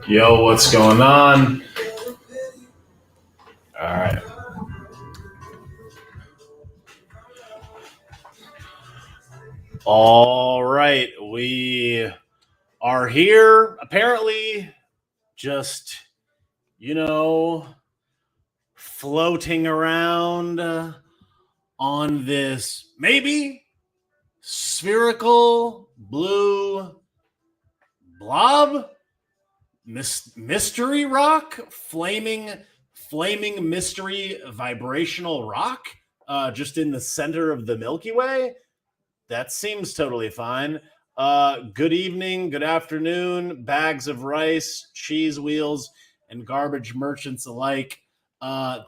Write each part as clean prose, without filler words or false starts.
Yo, what's going on? All right. All right. We are here apparently just, floating around on this maybe spherical blue blob mystery rock, flaming mystery vibrational rock, just in the center of the Milky Way. That seems totally fine. Good evening, good afternoon, bags of rice, cheese wheels, and garbage merchants alike.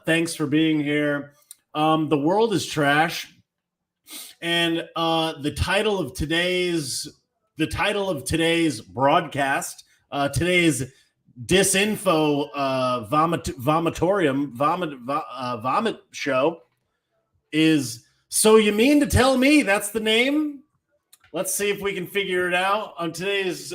Thanks for being here. The world is trash, and the title of today's broadcast, today's disinfo vomit show is So You Mean to Tell Me That's the name? Let's see if we can figure it out on today's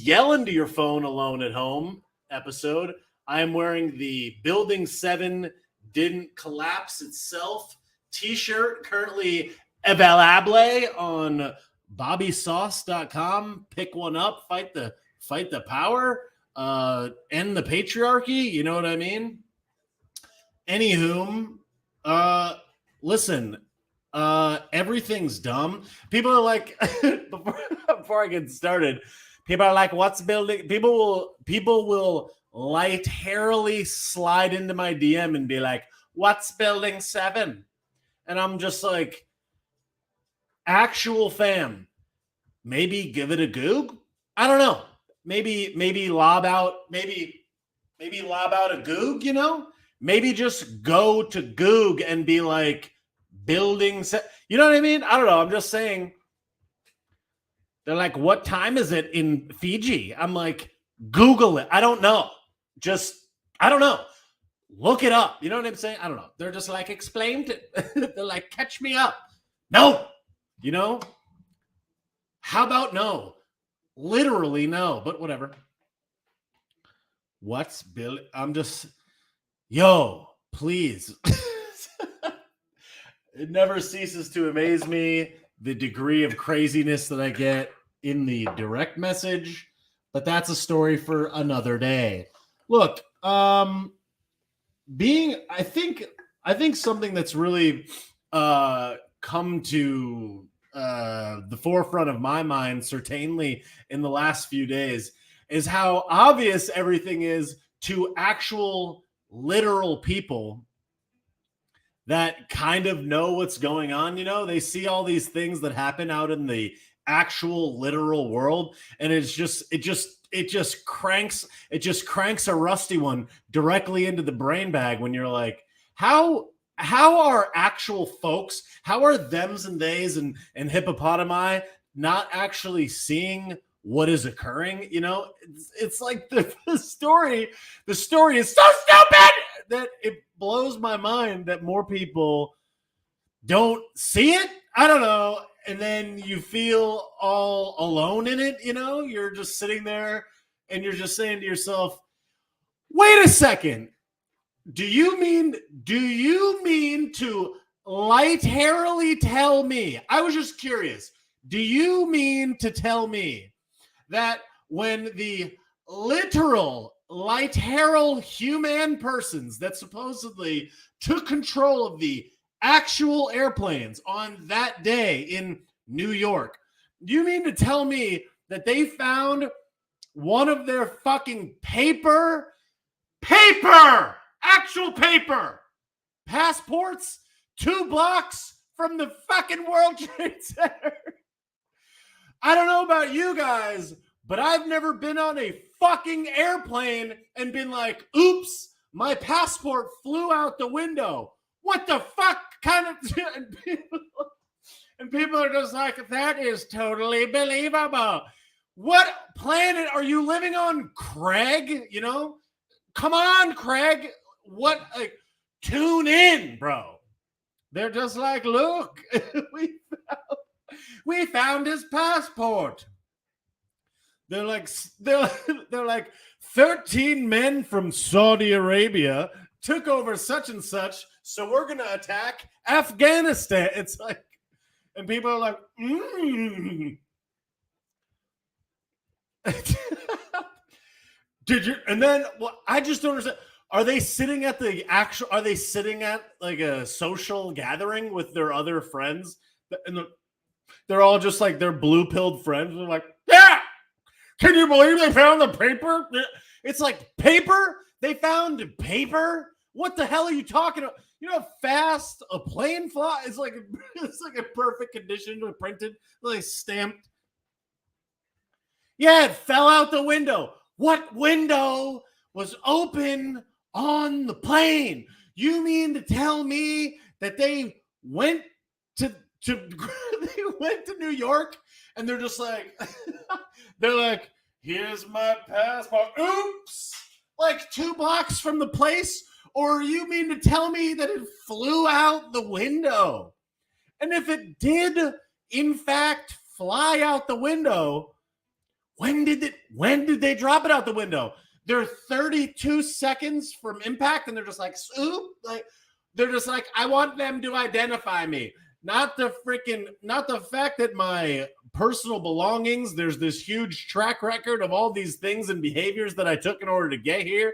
Yell Into Your Phone Alone at Home episode. I am wearing the Building 7 Didn't Collapse Itself t-shirt, currently available on bobbysauce.com. Pick one up, fight the power, end the patriarchy, you know what I mean? Anywho, listen, everything's dumb. People are like, before I get started, people are like, what's building? People will lightheartedly slide into my DM and be like, what's Building 7? And I'm just like, actual fam, maybe give it a goog. I don't know. Maybe lob out a goog, you know? Maybe just go to Goog and be like, Building 7. You know what I mean? I don't know. I'm just saying. They're like, what time is it in Fiji? I'm like, Google it. I don't know. I don't know. Look it up. You know what I'm saying? I don't know. They're just like, explain to. They're like, catch me up. No. You know? How about no? Literally no, but whatever. What's Bill? I'm just, yo, please. It never ceases to amaze me the degree of craziness that I get in the direct message, but that's a story for another day. Look, I think something that's really come to the forefront of my mind, certainly in the last few days, is how obvious everything is to actual literal people that kind of know what's going on. You know, they see all these things that happen out in the actual literal world, and it just cranks a rusty one directly into the brain bag when you're like, how are actual folks, how are thems and theys and hippopotami not actually seeing what is occurring? You know, it's like the story is so stupid that it blows my mind that more people don't see it. I don't know. And then you feel all alone in it. You know, you're just sitting there and you're just saying to yourself, wait a second. Do you mean to lightheartedly tell me? I was just curious. Do you mean to tell me that when the literal lighthearted human persons that supposedly took control of the actual airplanes on that day in New York, you mean to tell me that they found one of their fucking actual paper passports 2 blocks from the fucking World Trade Center? I don't know about you guys, but I've never been on a fucking airplane and been like, oops, my passport flew out the window. What the fuck kind of... And people are just like, that is totally believable. What planet are you living on, Craig? You know? Come on, Craig. What? Tune in, bro. They're just like, look, we found his passport. They're like they're like 13 men from Saudi Arabia took over such and such, so we're gonna attack Afghanistan. It's like, and people are like, Did you? And then, well, I just don't understand. Are they sitting at the actual? Are they sitting at like a social gathering with their other friends? And they're all just like their blue-pilled friends. They're like, yeah. Can you believe they found the paper? It's like, paper? They found paper? What the hell are you talking about? You know how fast a plane flies? It's like a perfect condition to printed, like stamped. Yeah, it fell out the window. What window was open on the plane? You mean to tell me that they went to they went to New York and they're just like they're like, here's my passport. Oops! Like 2 blocks from the place? Or you mean to tell me that it flew out the window? And if it did, in fact, fly out the window, when did they drop it out the window? They're 32 seconds from impact, and they're just like, oop, like they're just like, I want them to identify me. Not the fact that my personal belongings, there's this huge track record of all these things and behaviors that I took in order to get here,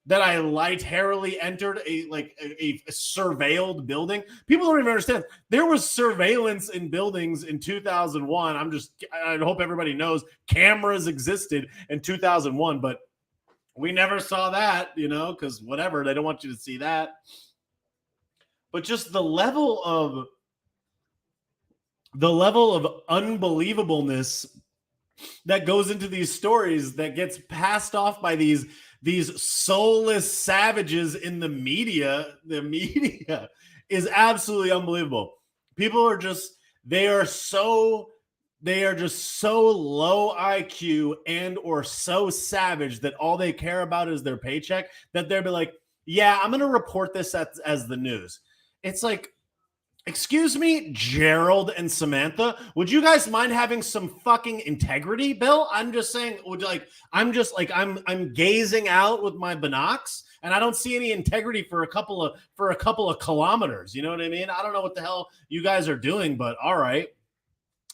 that I lightheartedly entered a surveilled building. People don't even understand. There was surveillance in buildings in 2001. I hope everybody knows cameras existed in 2001, but we never saw that, because whatever, they don't want you to see that. But just the level of unbelievableness that goes into these stories that gets passed off by these soulless savages in the media is absolutely unbelievable. People are just so low IQ and or so savage that all they care about is their paycheck, that they'll be like, yeah, I'm going to report this as the news. It's like, excuse me, Gerald and Samantha, would you guys mind having some fucking integrity, Bill? I'm just saying, I'm gazing out with my binocs and I don't see any integrity for a couple of kilometers. You know what I mean? I don't know what the hell you guys are doing, but all right.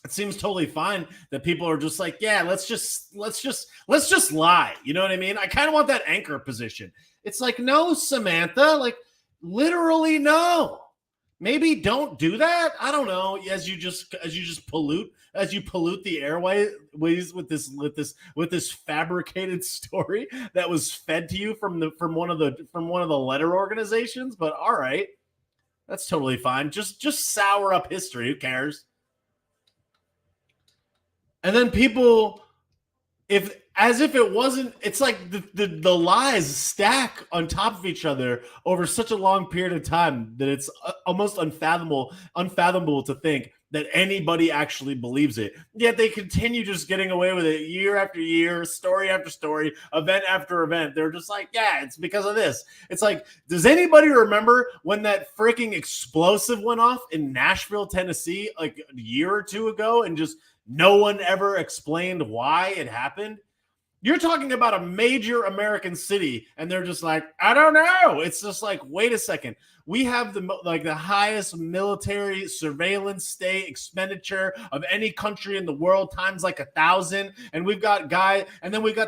It seems totally fine that people are just like, yeah, let's just lie. You know what I mean? I kind of want that anchor position. It's like, no, Samantha, like literally no. Maybe don't do that. I don't know. As you pollute the airways with this fabricated story that was fed to you from one of the letter organizations. But all right, that's totally fine. Just sour up history. Who cares? And then people, as if it wasn't, it's like the lies stack on top of each other over such a long period of time that it's almost unfathomable to think that anybody actually believes it. Yet they continue just getting away with it year after year, story after story, event after event. They're just like, yeah, it's because of this. It's like, does anybody remember when that freaking explosive went off in Nashville, Tennessee, like a year or two ago, and just no one ever explained why it happened? You're talking about a major American city, and they're just like, I don't know. It's just like, wait a second. We have the highest military surveillance state expenditure of any country in the world times like 1,000. And we've got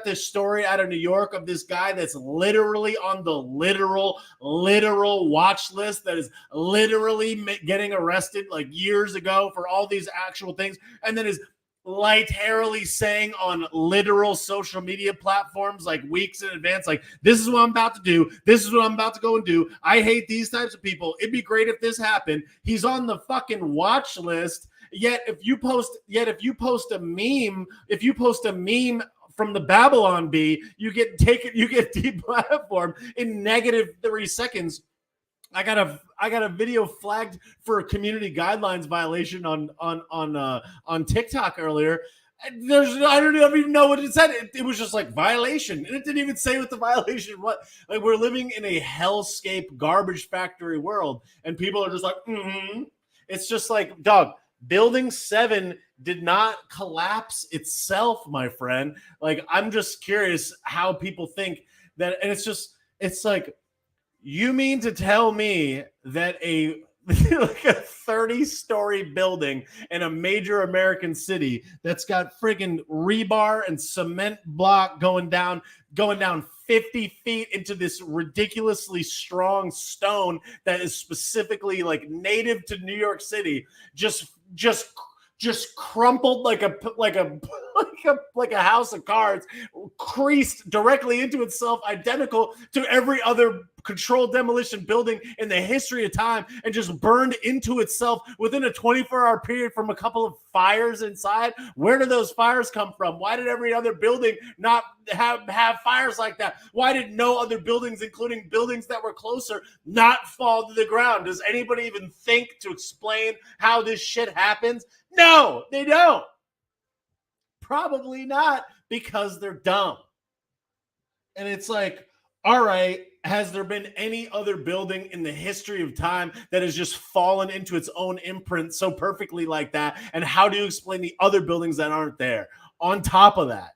this story out of New York of this guy that's literally on the literal watch list, that is literally getting arrested like years ago for all these actual things. And then is lightheartedly saying on literal social media platforms like weeks in advance, like, this is what I'm about to do, this is what I'm about to go and do, I hate these types of people, it'd be great if this happened. He's on the fucking watch list. Yet if you post a meme from the Babylon Bee, you get deplatformed in negative 3 seconons. I got a video flagged for a community guidelines violation on TikTok earlier. I don't even know what it said. It was just like violation, and it didn't even say what the violation was. Like, we're living in a hellscape garbage factory world, and people are just like, It's just like, dog, Building 7 did not collapse itself, my friend. Like, I'm just curious how people think that. And it's like, you mean to tell me that a like a 30-story building in a major American city that's got friggin' rebar and cement block going down 50 feet into this ridiculously strong stone that is specifically like native to New York City, just crumpled like a like a house of cards, creased directly into itself, identical to every other controlled demolition building in the history of time, and just burned into itself within a 24-hour period from a couple of fires inside. Where did those fires come from? Why did every other building not have fires like that? Why did no other buildings, including buildings that were closer, not fall to the ground? Does anybody even think to explain how this shit happens? No, they don't. Probably not, because they're dumb. And it's like, all right, has there been any other building in the history of time that has just fallen into its own imprint so perfectly like that? And how do you explain the other buildings that aren't there? On top of that,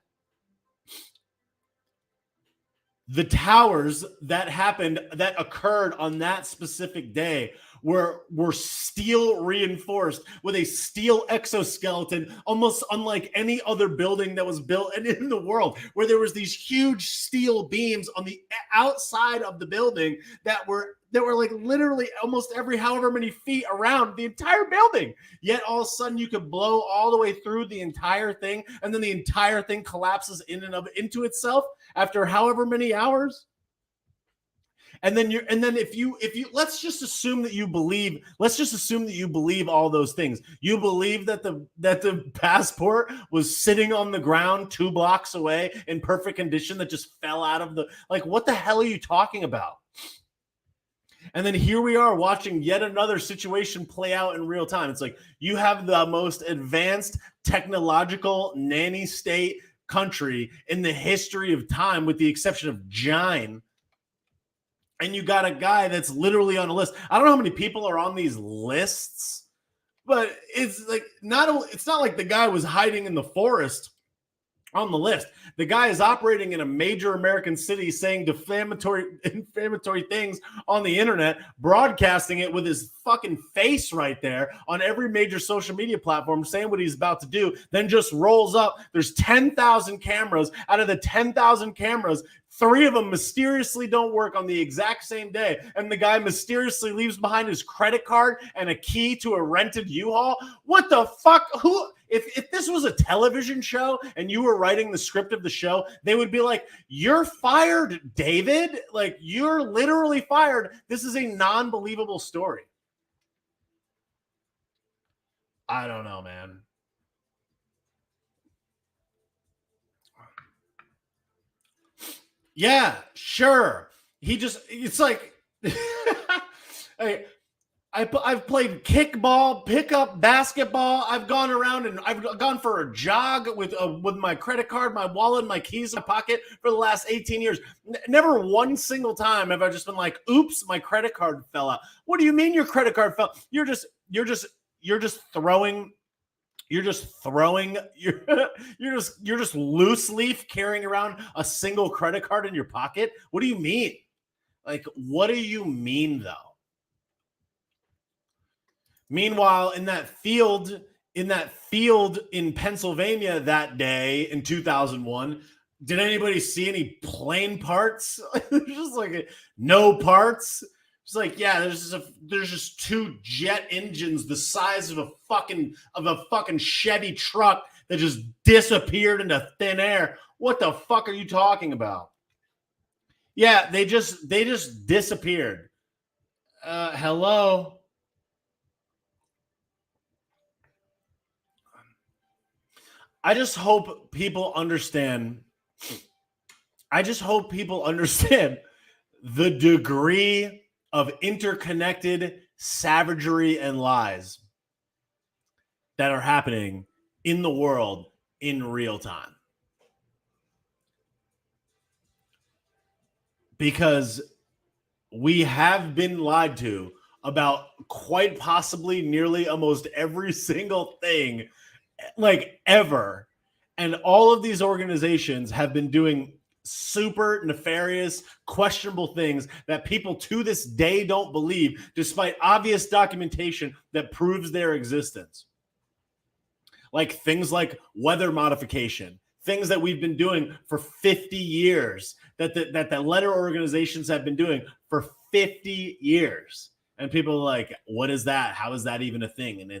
the towers that occurred on that specific day were steel reinforced with a steel exoskeleton, almost unlike any other building that was built in the world, where there was these huge steel beams on the outside of the building that were like literally almost every however many feet around the entire building. Yet all of a sudden you could blow all the way through the entire thing, and then the entire thing collapses into itself after however many hours. And then if you let's just assume that you believe all those things. You believe that the passport was sitting on the ground 2 blocks away in perfect condition that just fell out of the, like, what the hell are you talking about? And then here we are watching yet another situation play out in real time. It's like you have the most advanced technological nanny state country in the history of time, with the exception of Gine. And you got a guy that's literally on a list. I don't know how many people are on these lists, but it's like it's not like the guy was hiding in the forest on the list. The guy is operating in a major American city, saying defamatory things on the internet, broadcasting it with his fucking face right there on every major social media platform, saying what he's about to do, then just rolls up. There's 10,000 cameras. Out of the 10,000 cameras, 3 of them mysteriously don't work on the exact same day, and the guy mysteriously leaves behind his credit card and a key to a rented U-Haul. What the fuck? Who? If this was a television show and you were writing the script of the show, they would be like, "You're fired, David. Like, you're literally fired. This is a non-believable story." I don't know, man. Yeah, sure. It's like, I've played kickball, pickup basketball. I've gone around and I've gone for a jog with my credit card, my wallet, my keys in my pocket for the last 18 years. Never one single time have I just been like, "Oops, my credit card fell out." What do you mean your credit card fell? You're just throwing you're just loose leaf carrying around a single credit card in your pocket. What do you mean? Like, what do you mean though? Meanwhile, in that field in Pennsylvania that day in 2001, did anybody see any plane parts? Just like no parts. It's like, yeah, there's just 2 jet engines the size of a fucking Chevy truck that just disappeared into thin air. What the fuck are you talking about? Yeah, they just disappeared. Hello. I just hope people understand the degree of interconnected savagery and lies that are happening in the world in real time. Because we have been lied to about quite possibly nearly almost every single thing, like, ever. And all of these organizations have been doing super nefarious, questionable things that people to this day don't believe, despite obvious documentation that proves their existence. Like things like weather modification, things that we've been doing for 50 years, that the letter organizations have been doing for 50 years. And people are like, what is that? How is that even a thing? And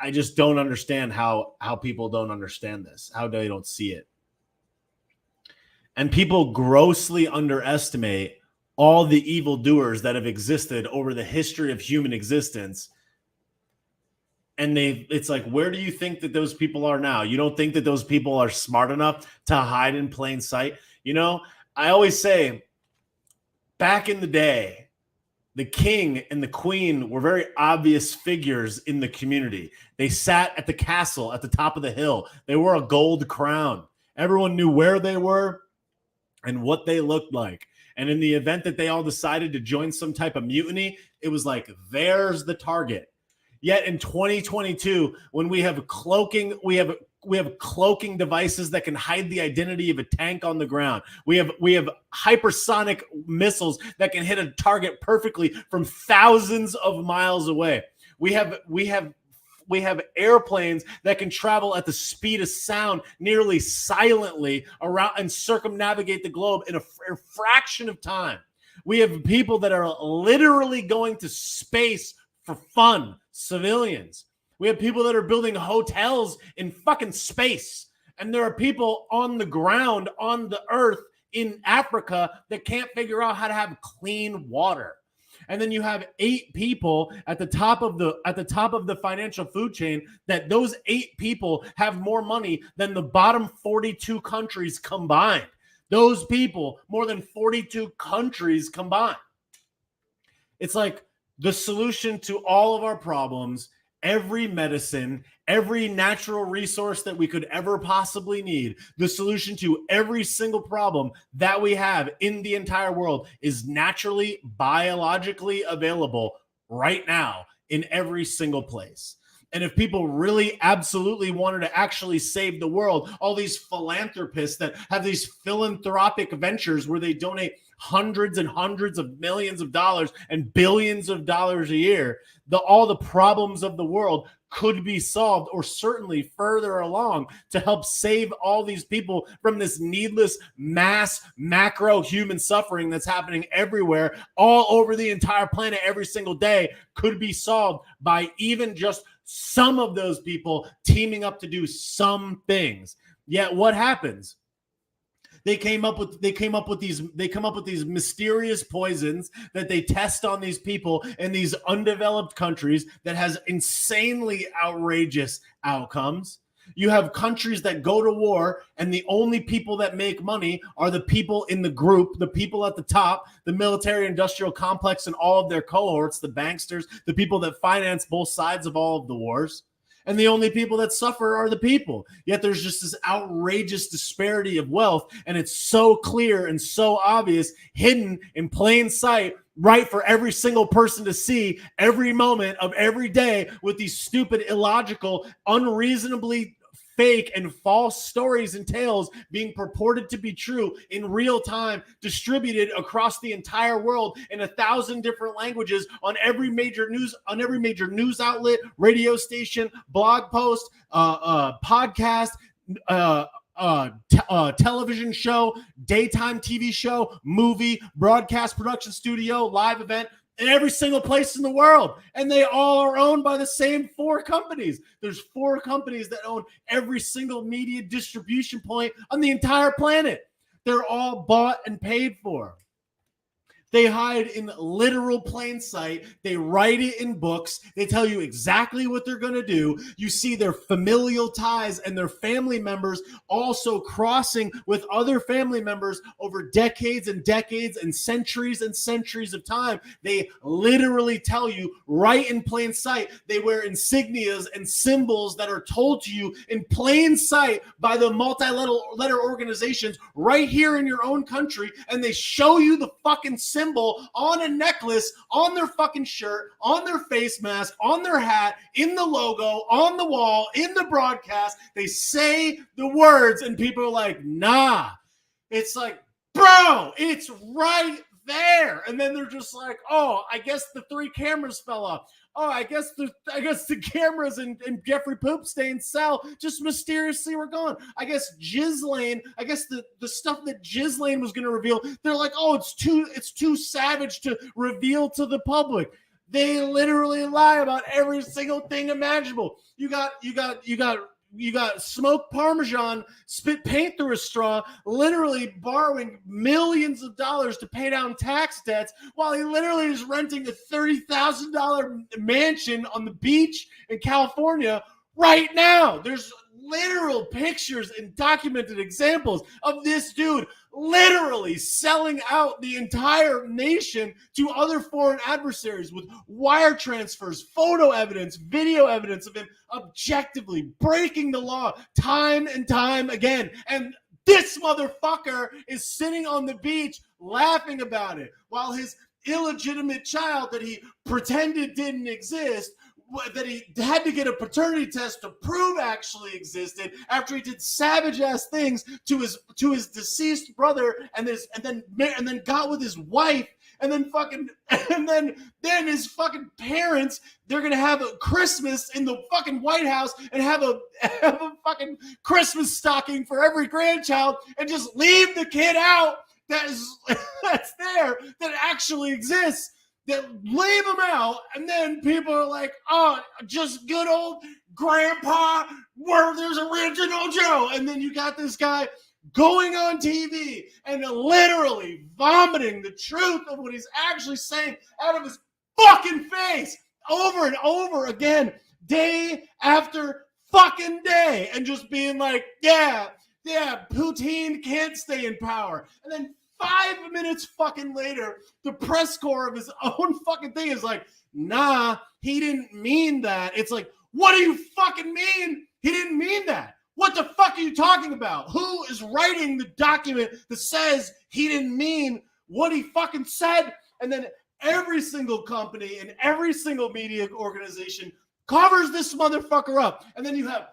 I just don't understand how people don't understand this, how they don't see it. And people grossly underestimate all the evildoers that have existed over the history of human existence. And it's like, where do you think that those people are now? You don't think that those people are smart enough to hide in plain sight? You know, I always say, back in the day, the king and the queen were very obvious figures in the community. They sat at the castle at the top of the hill. They wore a gold crown. Everyone knew where they were and what they looked like. And in the event that they all decided to join some type of mutiny, it was like, there's the target. Yet in 2022, when we have cloaking devices that can hide the identity of a tank on the ground. We have hypersonic missiles that can hit a target perfectly from thousands of miles away. We have airplanes that can travel at the speed of sound nearly silently around and circumnavigate the globe in a fraction of time. We have people that are literally going to space for fun, civilians. We have people that are building hotels in fucking space. And there are people on the ground, on the earth in Africa that can't figure out how to have clean water. And then you have 8 people at the top of the financial food chain, that those 8 people have more money than the bottom 42 countries combined. Those people, more than 42 countries combined. It's like the solution to all of our problems, every medicine, every natural resource that we could ever possibly need, the solution to every single problem that we have in the entire world is naturally, biologically available right now in every single place. And if people really absolutely wanted to actually save the world, all these philanthropists that have these philanthropic ventures where they donate hundreds and hundreds of millions of dollars and billions of dollars a year, all the problems of the world could be solved, or certainly further along, to help save all these people from this needless mass macro human suffering that's happening everywhere, all over the entire planet every single day, could be solved by even just some of those people teaming up to do some things. Yet what happens? They come up with these mysterious poisons that they test on these people in these undeveloped countries that has insanely outrageous outcomes. You have countries that go to war, and the only people that make money are the people in the group, the people at the top, the military-industrial complex and all of their cohorts, the banksters, the people that finance both sides of all of the wars. And the only people that suffer are the people. Yet there's just this outrageous disparity of wealth, and it's so clear and so obvious, hidden in plain sight, right for every single person to see every moment of every day, with these stupid, illogical, unreasonably fake and false stories and tales being purported to be true in real time, distributed across the entire world in 1,000 different languages on every major news outlet, radio station, blog post, podcast, television show, daytime TV show, movie, broadcast production studio, live event, in every single place in the world. And they all are owned by the same 4 companies. There's 4 companies that own every single media distribution point on the entire planet. They're all bought and paid for. They hide in literal plain sight. They write it in books. They tell you exactly what they're going to do. You see their familial ties and their family members also crossing with other family members over decades and decades and centuries of time. They literally tell you right in plain sight. They wear insignias and symbols that are told to you in plain sight by the multi-letter organizations right here in your own country, and they show you the fucking symbol on a necklace, on their fucking shirt, on their face mask, on their hat, in the logo, on the wall, in the broadcast. They say the words and people are like, nah. It's like, bro, it's right there. And then they're just like, oh, I guess the 3 cameras fell off. Oh, I guess the cameras in Jeffrey Poopstain's cell just mysteriously were gone. I guess Ghislaine, the stuff that Ghislaine was going to reveal, they're like, oh, it's too savage to reveal to the public. They literally lie about every single thing imaginable. You got smoked Parmesan, spit paint through a straw, literally borrowing millions of dollars to pay down tax debts while he literally is renting a $30,000 mansion on the beach in California right now. There's literal pictures and documented examples of this dude literally selling out the entire nation to other foreign adversaries with wire transfers, photo evidence, video evidence of him objectively breaking the law time and time again. And this motherfucker is sitting on the beach laughing about it while his illegitimate child that he pretended didn't exist, that he had to get a paternity test to prove actually existed after he did savage ass things to his deceased brother and then got with his wife and then his fucking parents, they're gonna have a Christmas in the fucking White House and have a fucking Christmas stocking for every grandchild and just leave the kid out that's there, that actually exists. That leave them out, and then people are like, oh, just good old grandpa, where there's original Joe. And then you got this guy going on TV and literally vomiting the truth of what he's actually saying out of his fucking face over and over again, day after fucking day, and just being like, yeah, Putin can't stay in power. And then 5 minutes fucking later, the press corps of his own fucking thing is like, nah, he didn't mean that. It's like, what do you fucking mean? He didn't mean that. What the fuck are you talking about? Who is writing the document that says he didn't mean what he fucking said? And then every single company and every single media organization covers this motherfucker up. And then you have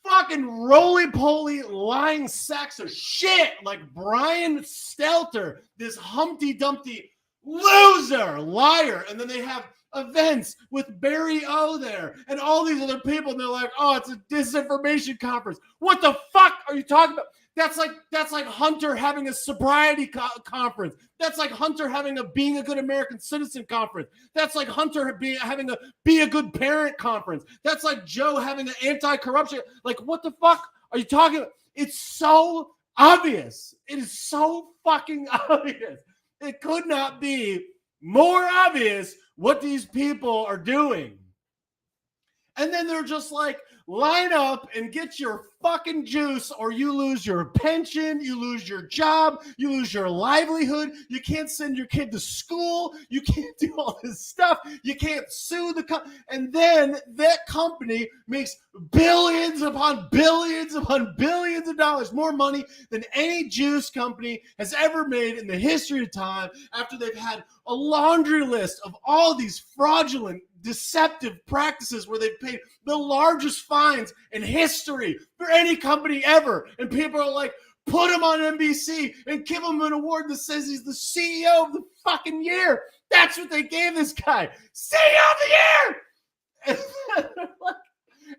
fucking roly-poly lying sacks of shit like Brian Stelter, this Humpty Dumpty loser, liar. And then they have events with Barry O there and all these other people, and they're like, oh, it's a disinformation conference. What the fuck are you talking about? That's like Hunter having a sobriety conference. That's like Hunter having a being a good American citizen conference. That's like Hunter having a be a good parent conference. That's like Joe having an anti-corruption. Like, what the fuck are you talking about? It's so obvious. It is so fucking obvious. It could not be more obvious what these people are doing. And then they're just like, line up and get your fucking juice or you lose your pension, you lose your job, you lose your livelihood, you can't send your kid to school, you can't do all this stuff, you can't sue the company. And then that company makes billions upon billions upon billions of dollars, more money than any juice company has ever made in the history of time, after they've had a laundry list of all these fraudulent, deceptive practices where they've paid the largest fines in history for any company ever. And people are like, put him on NBC and give him an award that says he's the CEO of the fucking year. That's what they gave this guy. CEO of the year!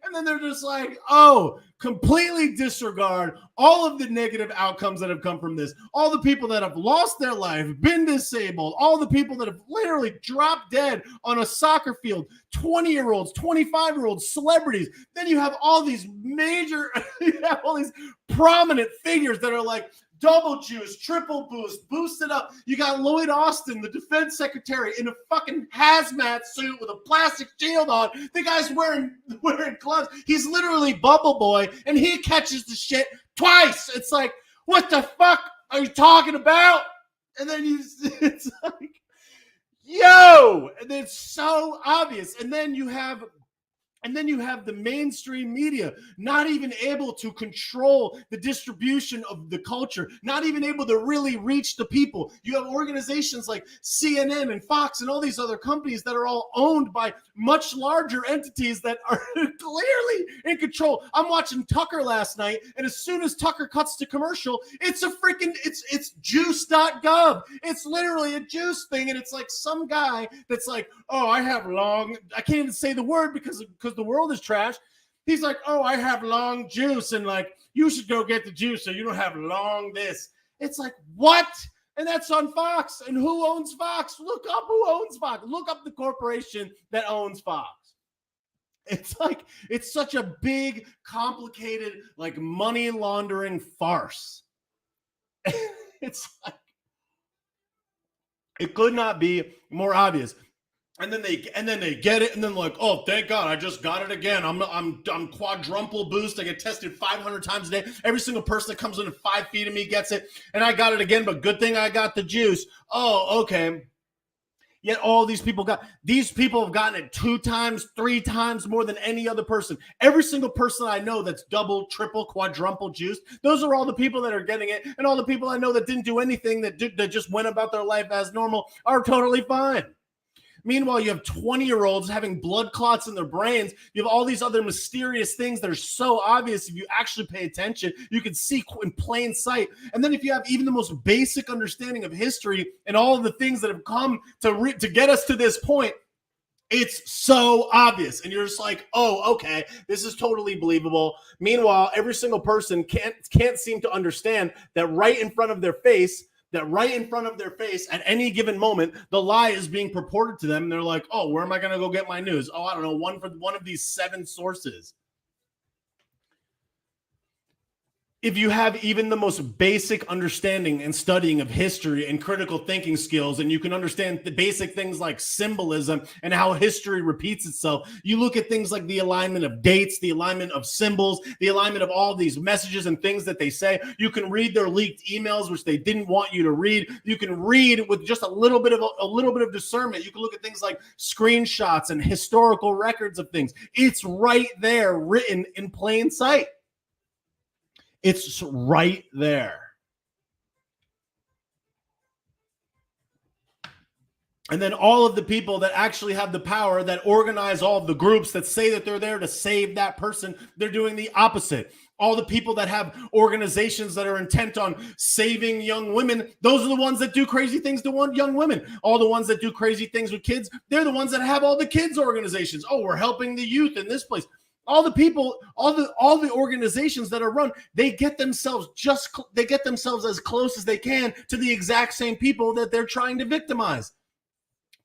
And then they're just like, oh, completely disregard all of the negative outcomes that have come from this. All the people that have lost their life, been disabled, all the people that have literally dropped dead on a soccer field, 20-year-olds, 25-year-olds, celebrities. Then you have all these you have all these prominent figures that are like, double juice, triple boost, boosted up. You got Lloyd Austin, the defense secretary, in a fucking hazmat suit with a plastic shield on. The guy's wearing gloves. He's literally Bubble Boy, and he catches the shit twice. It's like, what the fuck are you talking about? And then it's like, yo, and it's so obvious. And then you have And then you have the mainstream media not even able to control the distribution of the culture, not even able to really reach the people. You have organizations like CNN and Fox and all these other companies that are all owned by much larger entities that are clearly in control. I'm watching Tucker last night, and as soon as Tucker cuts to commercial, it's a freaking, it's juice.gov. It's literally a juice thing, and it's like some guy that's like, oh, I can't even say the word because the world is trash. He's like, oh, I have long juice, and like, you should go get the juice so you don't have long this. It's like, what? And that's on Fox. And who owns Fox? Look up who owns Fox. Look up the corporation that owns Fox. It's like, it's such a big, complicated, like money laundering farce. It's like, it could not be more obvious. And then they get it, and then like, oh, thank God, I just got it again. I'm quadruple boost. I get tested 500 times a day. Every single person that comes within 5 feet of me gets it, and I got it again. But good thing I got the juice. Oh, okay. Yet all these people have gotten it 2 times, 3 times more than any other person. Every single person I know that's double, triple, quadruple juiced, those are all the people that are getting it, and all the people I know that didn't do anything, that just went about their life as normal, are totally fine. Meanwhile, you have 20-year-olds having blood clots in their brains. You have all these other mysterious things that are so obvious if you actually pay attention. You can see in plain sight. And then if you have even the most basic understanding of history and all of the things that have come to get us to this point, it's so obvious. And you're just like, oh, okay, this is totally believable. Meanwhile, every single person can't seem to understand that right in front of their face at any given moment, the lie is being purported to them. And they're like, oh, where am I going to go get my news? Oh, I don't know, one of these 7 sources. If you have even the most basic understanding and studying of history and critical thinking skills, and you can understand the basic things like symbolism and how history repeats itself, you look at things like the alignment of dates, the alignment of symbols, the alignment of all these messages and things that they say. You can read their leaked emails, which they didn't want you to read. You can read with just a little bit of discernment. You can look at things like screenshots and historical records of things. It's right there, written in plain sight. It's right there. And then all of the people that actually have the power, that organize all of the groups that say that they're there to save that person, they're doing the opposite. All the people that have organizations that are intent on saving young women, those are the ones that do crazy things to young women. All the ones that do crazy things with kids, they're the ones that have all the kids organizations. Oh, we're helping the youth in this place. All the people, all the organizations that are run, they get themselves as close as they can to the exact same people that they're trying to victimize.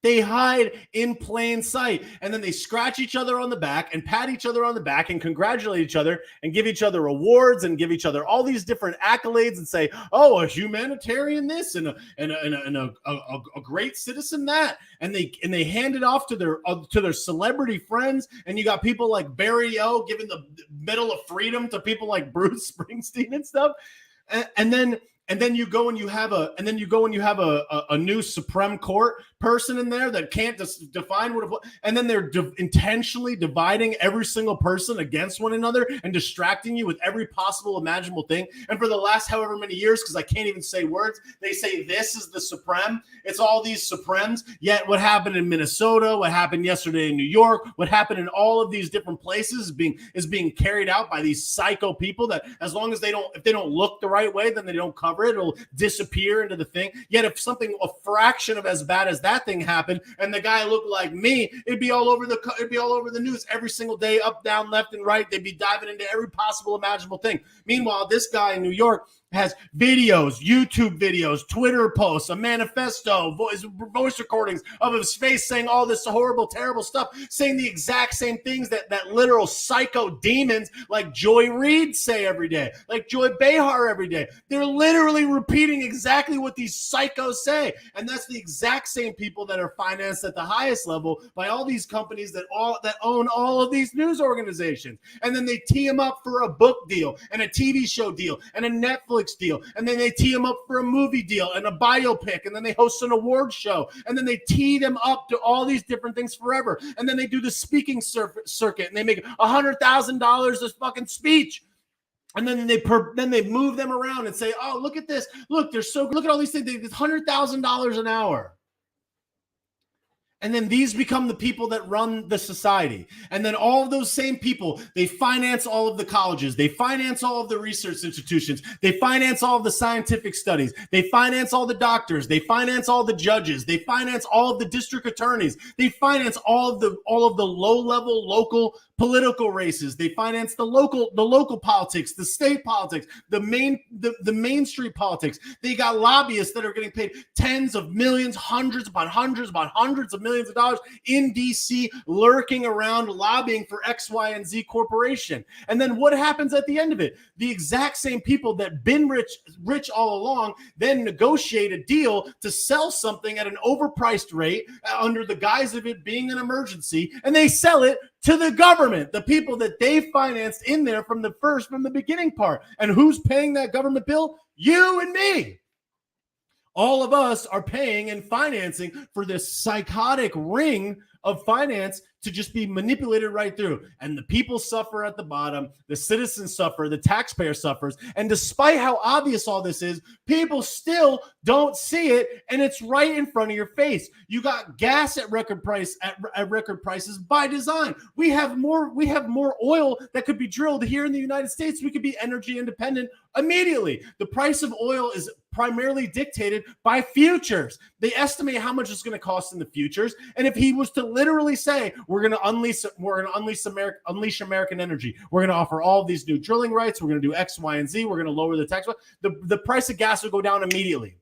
They hide in plain sight, and then they scratch each other on the back and pat each other on the back and congratulate each other and give each other awards and give each other all these different accolades and say, oh, a humanitarian this and a great citizen that, and they hand it off to their celebrity friends. And you got people like Barry O giving the Medal of Freedom to people like Bruce Springsteen and stuff, and then you go and you have a new Supreme Court person in there that can't define what, and then they're intentionally dividing every single person against one another and distracting you with every possible imaginable thing. And for the last however many years, because I can't even say words, they say this is the Supreme. It's all these Supremes. Yet what happened in Minnesota, what happened yesterday in New York, what happened in all of these different places is being carried out by these psycho people that, as long as if they don't look the right way, then they don't cover it. It'll disappear into the thing. Yet if something a fraction of as bad as that thing happened and the guy looked like me, it'd be all over the news every single day, up, down, left, and right. They'd be diving into every possible imaginable thing. Meanwhile, this guy in New York has videos, YouTube videos, Twitter posts, a manifesto, voice recordings of his face saying all this horrible, terrible stuff, saying the exact same things that literal psycho demons like Joy Reid say every day, like Joy Behar every day. They're literally repeating exactly what these psychos say. And that's the exact same people that are financed at the highest level by all these companies that own all of these news organizations. And then they tee them up for a book deal and a TV show deal and a Netflix Netflix deal, and then they tee them up for a movie deal and a biopic, and then they host an award show, and then they tee them up to all these different things forever, and then they do the speaking circuit, and they make $100,000 a fucking speech. And then they move them around and say, "Oh, look at this! Look, look at all these things. It's $100,000 an hour." And then these become the people that run the society. And then all of those same people, they finance all of the colleges. They finance all of the research institutions. They finance all of the scientific studies. They finance all the doctors. They finance all the judges. They finance all of the district attorneys. They finance all of the low-level local political races. They finance the local politics, the state politics, the main street politics. They got lobbyists that are getting paid tens of millions, hundreds of millions of dollars in DC, lurking around lobbying for X, Y, and Z corporation. And then what happens at the end of it? The exact same people that been rich all along then negotiate a deal to sell something at an overpriced rate under the guise of it being an emergency, and they sell it to the government, the people that they financed in there from the beginning part. And who's paying that government bill? You and me. All of us are paying and financing for this psychotic ring of finance to just be manipulated right through. And the people suffer at the bottom, the citizens suffer, the taxpayer suffers. And despite how obvious all this is, people still don't see it, and it's right in front of your face. You got gas at record prices by design. We have more oil that could be drilled here in the United States. We could be energy independent immediately. The price of oil is primarily dictated by futures. They estimate how much it's going to cost in the futures. And if he was to literally say, we're going to unleash American energy, we're going to offer all of these new drilling rights, we're going to do X, Y, and Z, we're going to lower the tax, the price of gas would go down immediately.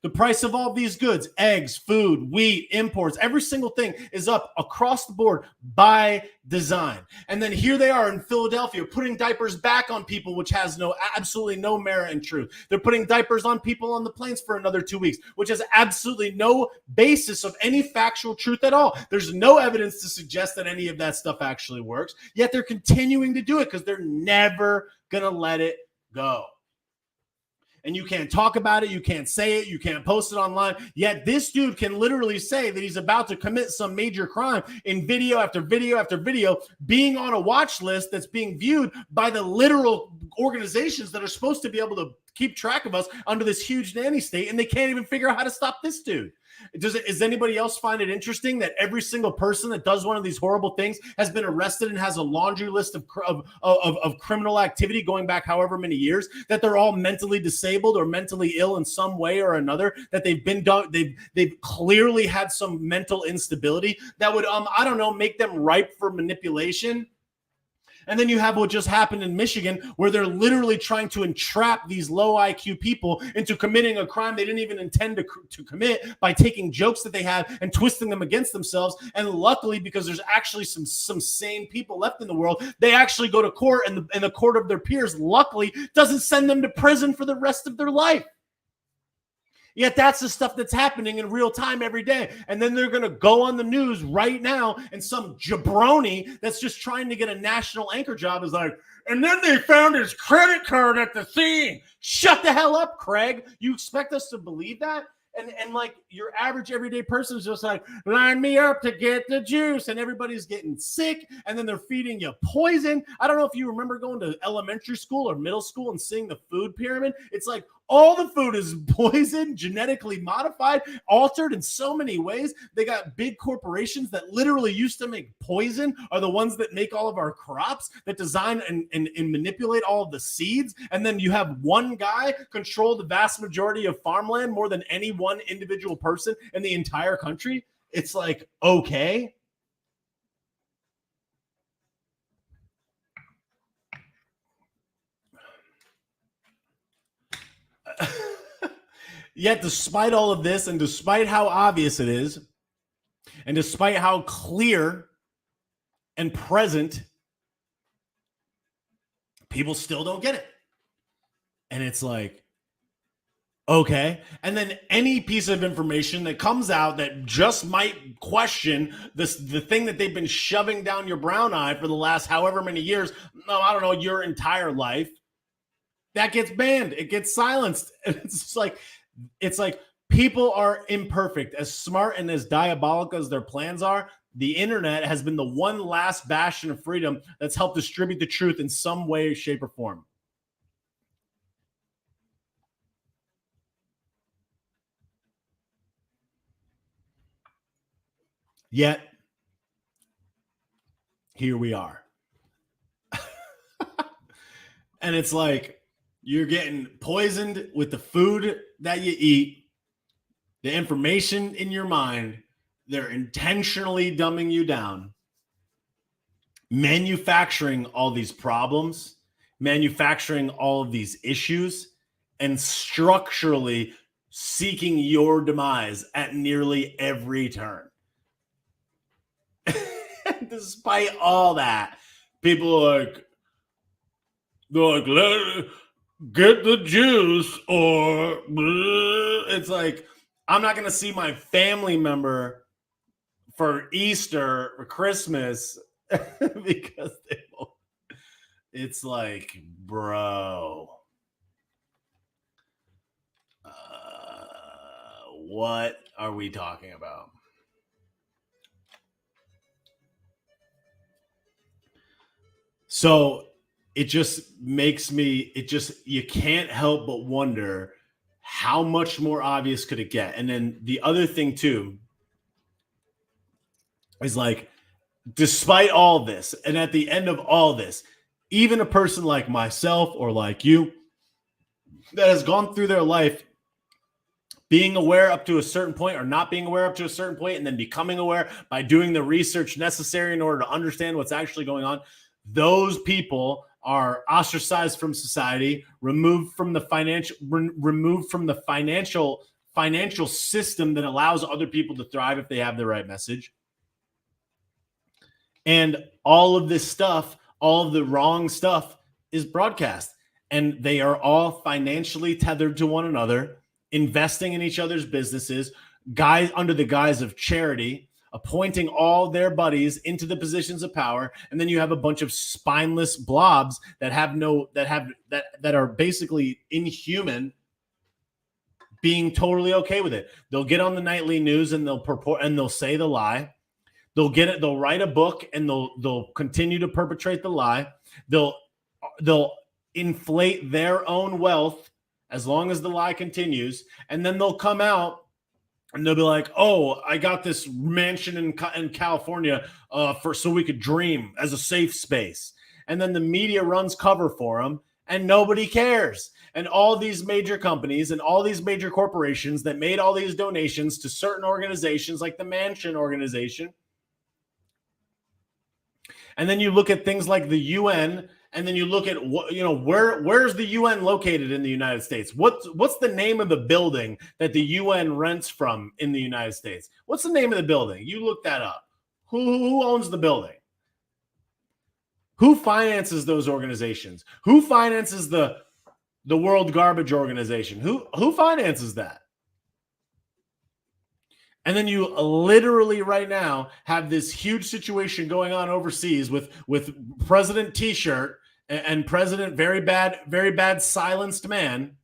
The price of all of these goods, eggs, food, wheat, imports, every single thing is up across the board by design. And then here they are in Philadelphia putting diapers back on people, which has absolutely no merit in truth. They're putting diapers on people on the planes for another 2 weeks, which has absolutely no basis of any factual truth at all. There's no evidence to suggest that any of that stuff actually works, yet they're continuing to do it because they're never going to let it go. And you can't talk about it, you can't say it, you can't post it online. Yet this dude can literally say that he's about to commit some major crime in video after video after video, being on a watch list that's being viewed by the literal organizations that are supposed to be able to keep track of us under this huge nanny state, and they can't even figure out how to stop this dude. Does anybody else find it interesting that every single person that does one of these horrible things has been arrested and has a laundry list of criminal activity going back however many years, that they're all mentally disabled or mentally ill in some way or another, that they've clearly had some mental instability that would make them ripe for manipulation? And then you have what just happened in Michigan, where they're literally trying to entrap these low IQ people into committing a crime they didn't even intend to commit by taking jokes that they had and twisting them against themselves. And luckily, because there's actually some sane people left in the world, they actually go to court, and the court of their peers, luckily, doesn't send them to prison for the rest of their life. Yet that's the stuff that's happening in real time every day. And then they're going to go on the news right now, and some jabroni that's just trying to get a national anchor job is like, and then they found his credit card at the scene. Shut the hell up, Craig. You expect us to believe that? And like your average everyday person is just like, line me up to get the juice, and everybody's getting sick, and then they're feeding you poison. I don't know if you remember going to elementary school or middle school and seeing the food pyramid. It's like all the food is poisoned, genetically modified, altered in so many ways. They got big corporations that literally used to make poison are the ones that make all of our crops, that design and manipulate all of the seeds. And then you have one guy control the vast majority of farmland more than any one individual person in the entire country. It's like, okay. Yet despite all of this, and despite how obvious it is, and despite how clear and present, people still don't get it. And it's like, okay. And then any piece of information that comes out that just might question the thing that they've been shoving down your brown eye for the last however many years, no, I don't know, your entire life, that gets banned. It gets silenced. And it's like people are imperfect. As smart and as diabolical as their plans are, the internet has been the one last bastion of freedom that's helped distribute the truth in some way, shape, or form. Yet, here we are. And it's like you're getting poisoned with the food that you eat, the information in your mind. They're intentionally dumbing you down, manufacturing all these problems, manufacturing all of these issues, and structurally seeking your demise at nearly every turn. Despite all that, people are like, get the juice, or it's like, I'm not going to see my family member for Easter or Christmas because they won't. It's like, bro, what are we talking about? So it just makes me, you can't help but wonder how much more obvious could it get? And then the other thing too is like, despite all this, and at the end of all this, even a person like myself or like you that has gone through their life being aware up to a certain point or not being aware up to a certain point and then becoming aware by doing the research necessary in order to understand what's actually going on, those people are ostracized from society, removed from the financial system that allows other people to thrive if they have the right message. And all of this stuff, all of the wrong stuff is broadcast. And they are all financially tethered to one another, investing in each other's businesses, guys under the guise of charity, appointing all their buddies into the positions of power. And then you have a bunch of spineless blobs that are basically inhuman, being totally okay with it. They'll get on the nightly news and they'll say the lie. They'll write a book and they'll continue to perpetrate the lie. They'll inflate their own wealth as long as the lie continues. And then they'll come out and they'll be like, oh, I got this mansion in California so we could dream as a safe space. And then the media runs cover for them and nobody cares. And all these major companies and all these major corporations that made all these donations to certain organizations like the Mansion Organization. And then you look at things like the UN, and then you look at where's the UN located in the United States? What's the name of the building that the UN rents from in the United States? What's the name of the building? You look that up. Who owns the building? Who finances those organizations? Who finances the World Garbage Organization? Who finances that? And then you literally right now have this huge situation going on overseas with President T-shirt and President very bad silenced man.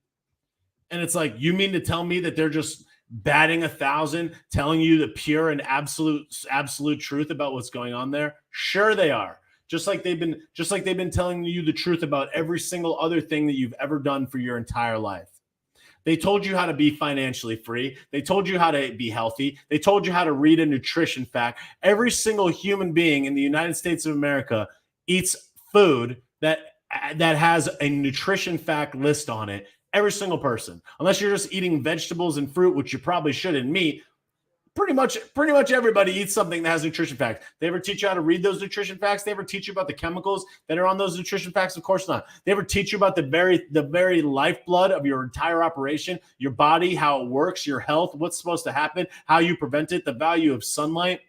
And it's like, you mean to tell me that they're just batting 1,000, telling you the pure and absolute truth about what's going on there? Sure they are. Just like they've been telling you the truth about every single other thing that you've ever done for your entire life. They told you how to be financially free. They told you how to be healthy. They told you how to read a nutrition fact. Every single human being in the United States of America eats food that has a nutrition fact list on it. Every single person, unless you're just eating vegetables and fruit, which you probably should, and meat. Pretty much everybody eats something that has nutrition facts. They ever teach you how to read those nutrition facts? They ever teach you about the chemicals that are on those nutrition facts? Of course not. They ever teach you about the very lifeblood of your entire operation, your body, how it works, your health, what's supposed to happen, how you prevent it, the value of sunlight,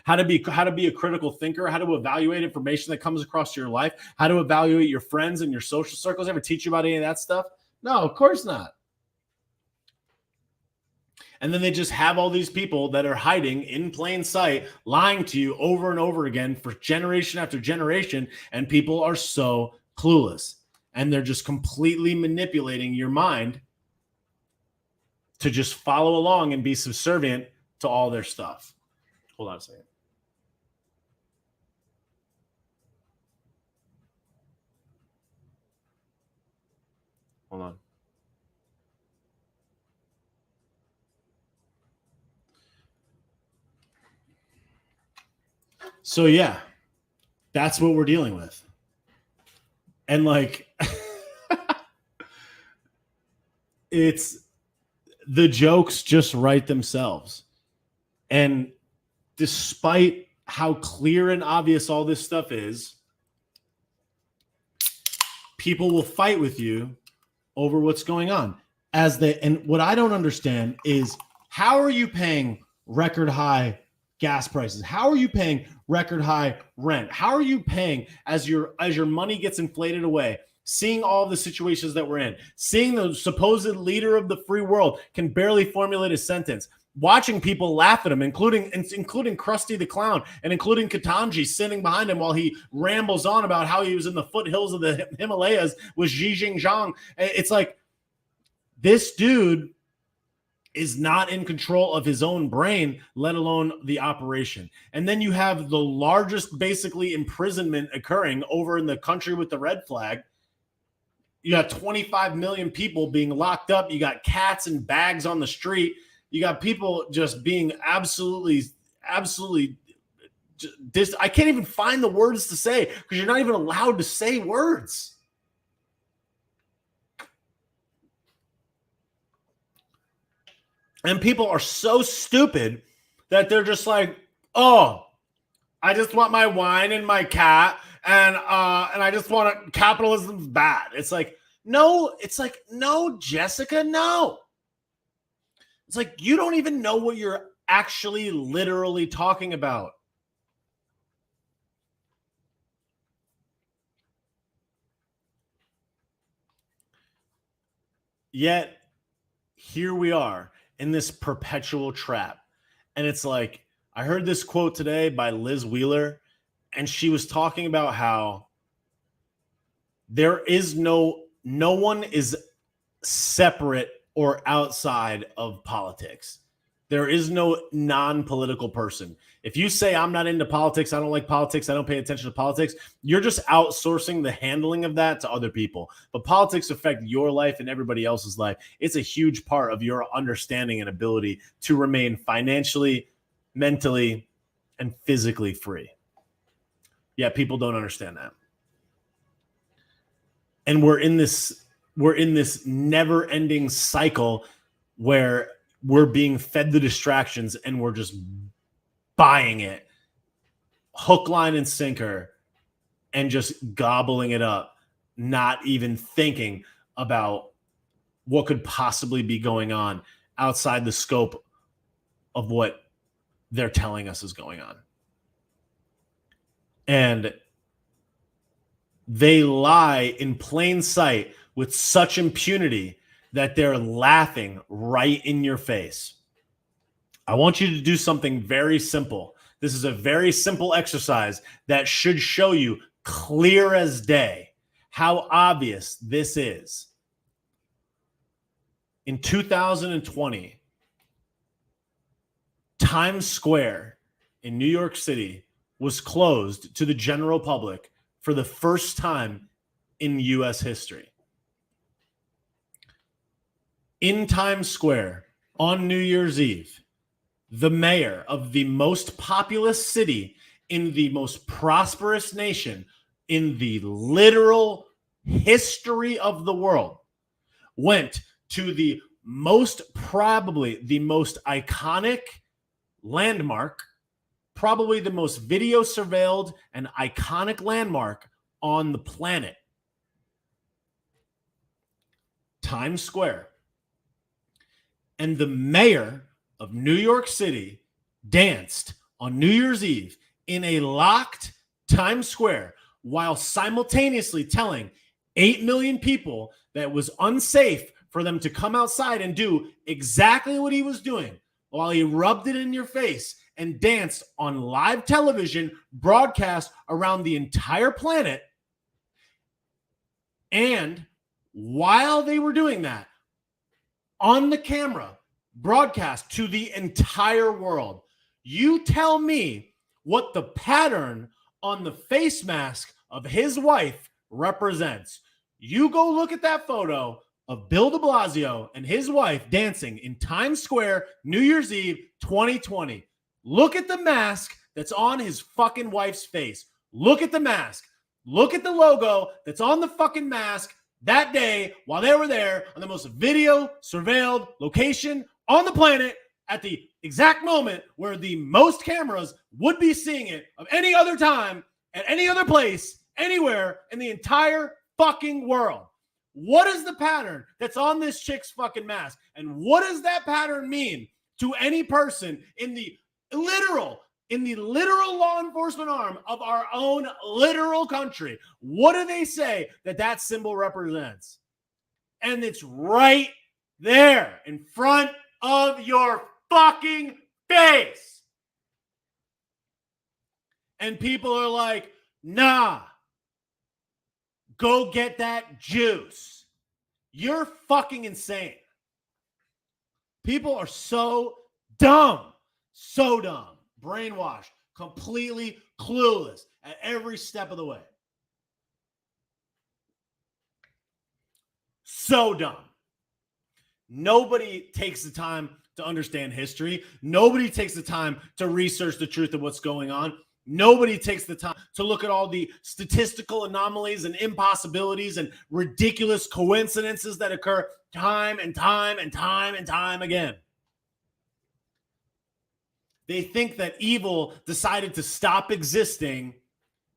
how to be a critical thinker, how to evaluate information that comes across your life, how to evaluate your friends and your social circles? Ever teach you about any of that stuff? No, of course not. And then they just have all these people that are hiding in plain sight, lying to you over and over again for generation after generation. And people are so clueless. and they're just completely manipulating your mind to just follow along and be subservient to all their stuff. Hold on a second. Hold on. So yeah, that's what we're dealing with. And like, it's the jokes just write themselves. And despite how clear and obvious all this stuff is, people will fight with you over what's going on. And what I don't understand is, how are you paying record high gas prices? How are you paying record high rent? How are you paying as your money gets inflated away? Seeing all the situations that we're in, seeing the supposed leader of the free world can barely formulate a sentence, watching people laugh at him, including Krusty the Clown and including Katanji sitting behind him while he rambles on about how he was in the foothills of the Himalayas with Xi Jinping. It's like, this dude is not in control of his own brain, let alone the operation. And then you have the largest, basically, imprisonment occurring over in the country with the red flag. You got 25 million people being locked up. You got cats and bags on the street. You got people just being absolutely I can't even find the words to say, because you're not even allowed to say words. And people are so stupid that they're just like, oh, I just want my wine and my cat, and I just want capitalism's bad. It's like, no, Jessica, no. It's like, you don't even know what you're actually literally talking about. Yet, here we are in this perpetual trap. And it's like, I heard this quote today by Liz Wheeler, and she was talking about how there is no one is separate or outside of politics. There is no non-political person. If you say, I'm not into politics, I don't like politics, I don't pay attention to politics, you're just outsourcing the handling of that to other people. But politics affect your life and everybody else's life. It's a huge part of your understanding and ability to remain financially, mentally, and physically free. Yeah, people don't understand that. And we're in this never-ending cycle where we're being fed the distractions and we're just buying it hook, line, and sinker and just gobbling it up, not even thinking about what could possibly be going on outside the scope of what they're telling us is going on. And they lie in plain sight with such impunity that they're laughing right in your face. I want you to do something very simple. This is a very simple exercise that should show you clear as day how obvious this is. In 2020, Times Square in New York City was closed to the general public for the first time in U.S. history. In Times Square on New Year's Eve, the mayor of the most populous city in the most prosperous nation in the literal history of the world went to the probably the most iconic landmark, probably the most video surveilled and iconic landmark on the planet, Times Square. And the mayor of New York City danced on New Year's Eve in a locked Times Square while simultaneously telling 8 million people that it was unsafe for them to come outside and do exactly what he was doing, while he rubbed it in your face and danced on live television broadcast around the entire planet And while they were doing that, on the camera, broadcast to the entire world, you tell me what the pattern on the face mask of his wife represents. You go look at that photo of Bill de Blasio and his wife dancing in Times Square, New Year's Eve, 2020. Look at the mask that's on his fucking wife's face. Look at the mask. Look at the logo that's on the fucking mask that day while they were there on the most video surveilled location on the planet at the exact moment where the most cameras would be seeing it of any other time at any other place anywhere in the entire fucking world. What is the pattern that's on this chick's fucking mask? And what does that pattern mean to any person in the literal law enforcement arm of our own literal country? What do they say that symbol represents? And it's right there in front of your fucking face. And people are like, nah, go get that juice. You're fucking insane. People are so dumb, brainwashed, completely clueless at every step of the way. So dumb. Nobody takes the time to understand history. Nobody takes the time to research the truth of what's going on. Nobody takes the time to look at all the statistical anomalies and impossibilities and ridiculous coincidences that occur time and time again. They think that evil decided to stop existing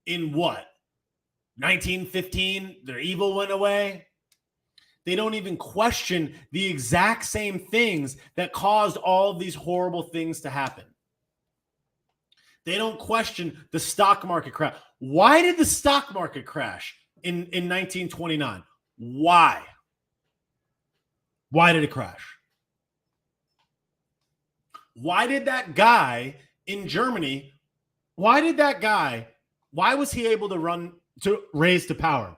in what? 1915? Their evil went away? They don't even question the exact same things that caused all of these horrible things to happen. They don't question the stock market crash. Why did the stock market crash in 1929? Why? Why did it crash? Why did that guy in Germany, why was he able to raise to power?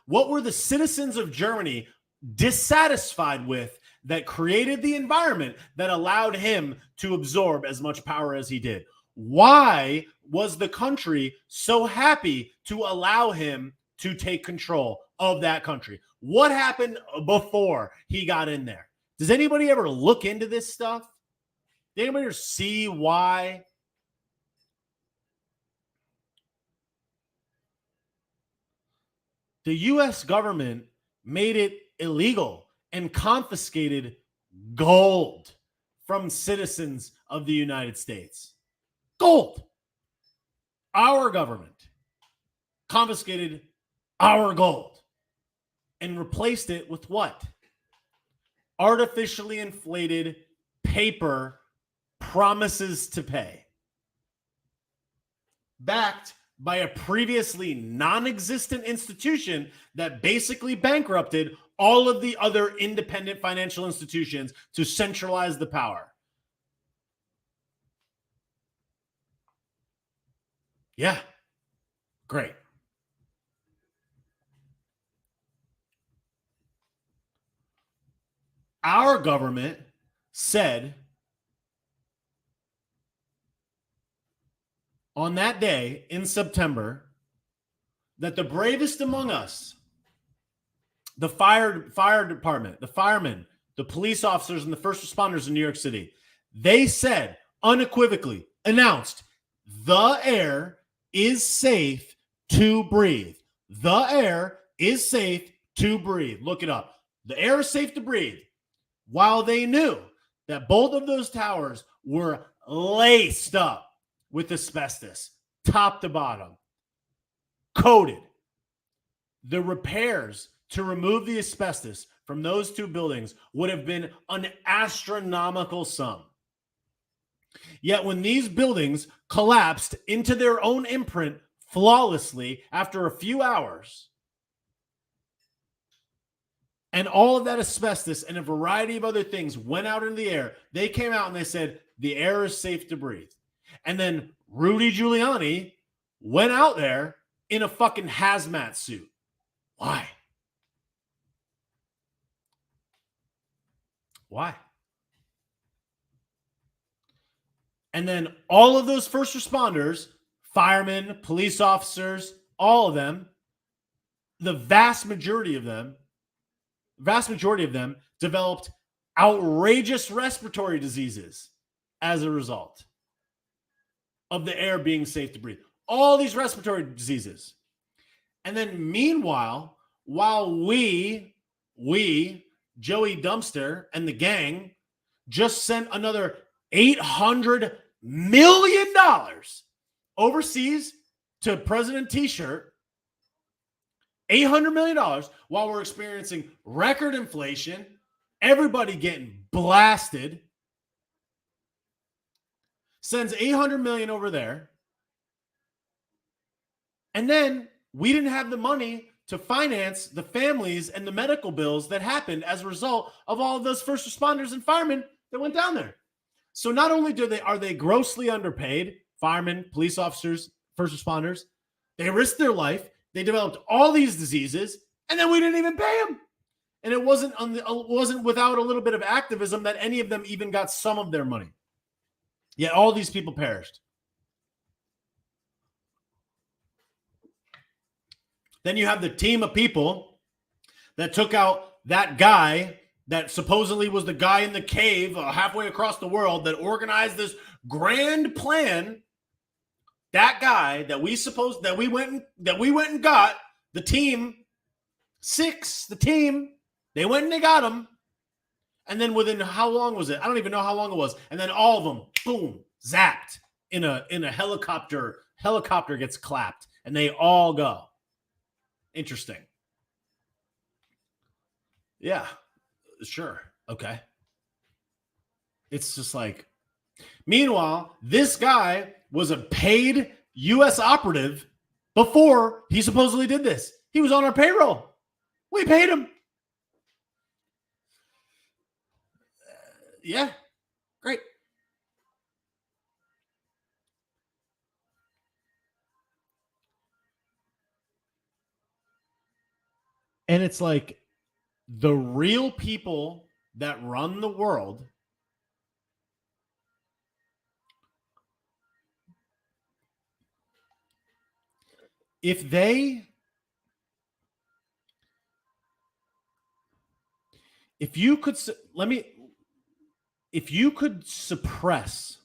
What were the citizens of Germany dissatisfied with that created the environment that allowed him to absorb as much power as he did? Why was the country so happy to allow him to take control of that country? What happened before he got in there? Does anybody ever look into this stuff? Did anybody ever see why? The U.S. government made it illegal and confiscated gold from citizens of the United States. Gold. Our government confiscated our gold and replaced it with what? Artificially inflated paper promises to pay, backed by a previously non-existent institution that basically bankrupted all of the other independent financial institutions to centralize the power. Yeah, great. Our government said on that day in September that the bravest among us, the fire department, the firemen, the police officers, and the first responders in New York City, they said unequivocally, announced, the air is safe to breathe. The air is safe to breathe. Look it up. The air is safe to breathe. While they knew that both of those towers were laced up with asbestos, top to bottom, coated. The repairs to remove the asbestos from those two buildings would have been an astronomical sum. Yet when these buildings collapsed into their own imprint flawlessly after a few hours, and all of that asbestos and a variety of other things went out into the air, they came out and they said, the air is safe to breathe. And then Rudy Giuliani went out there in a fucking hazmat suit Why? Why? And then all of those first responders, firemen, police officers, all of them, the vast majority of them developed outrageous respiratory diseases as a result of the air being safe to breathe. All these respiratory diseases. And then meanwhile, while we, Joey Dumpster and the gang, just sent another $800 million overseas to President T-shirt, $800 million while we're experiencing record inflation, everybody getting blasted, sends $800 million over there. And then we didn't have the money to finance the families and the medical bills that happened as a result of all of those first responders and firemen that went down there. So not only are they grossly underpaid, firemen, police officers, first responders, they risked their life, they developed all these diseases, and then we didn't even pay them. And it wasn't without a little bit of activism that any of them even got some of their money. Yet all these people perished. Then you have the team of people that took out that guy that supposedly was the guy in the cave halfway across the world that organized this grand plan. That guy that we went and got, the team, they went and they got him. And then within how long was it? I don't even know how long it was. And then all of them, boom, zapped in a helicopter. Helicopter gets clapped and they all go. Interesting. Yeah, sure. Okay. It's just like, meanwhile, this guy was a paid U.S. operative before he supposedly did this. He was on our payroll. We paid him. Yeah, great. And it's like the real people that run the world, if you could suppress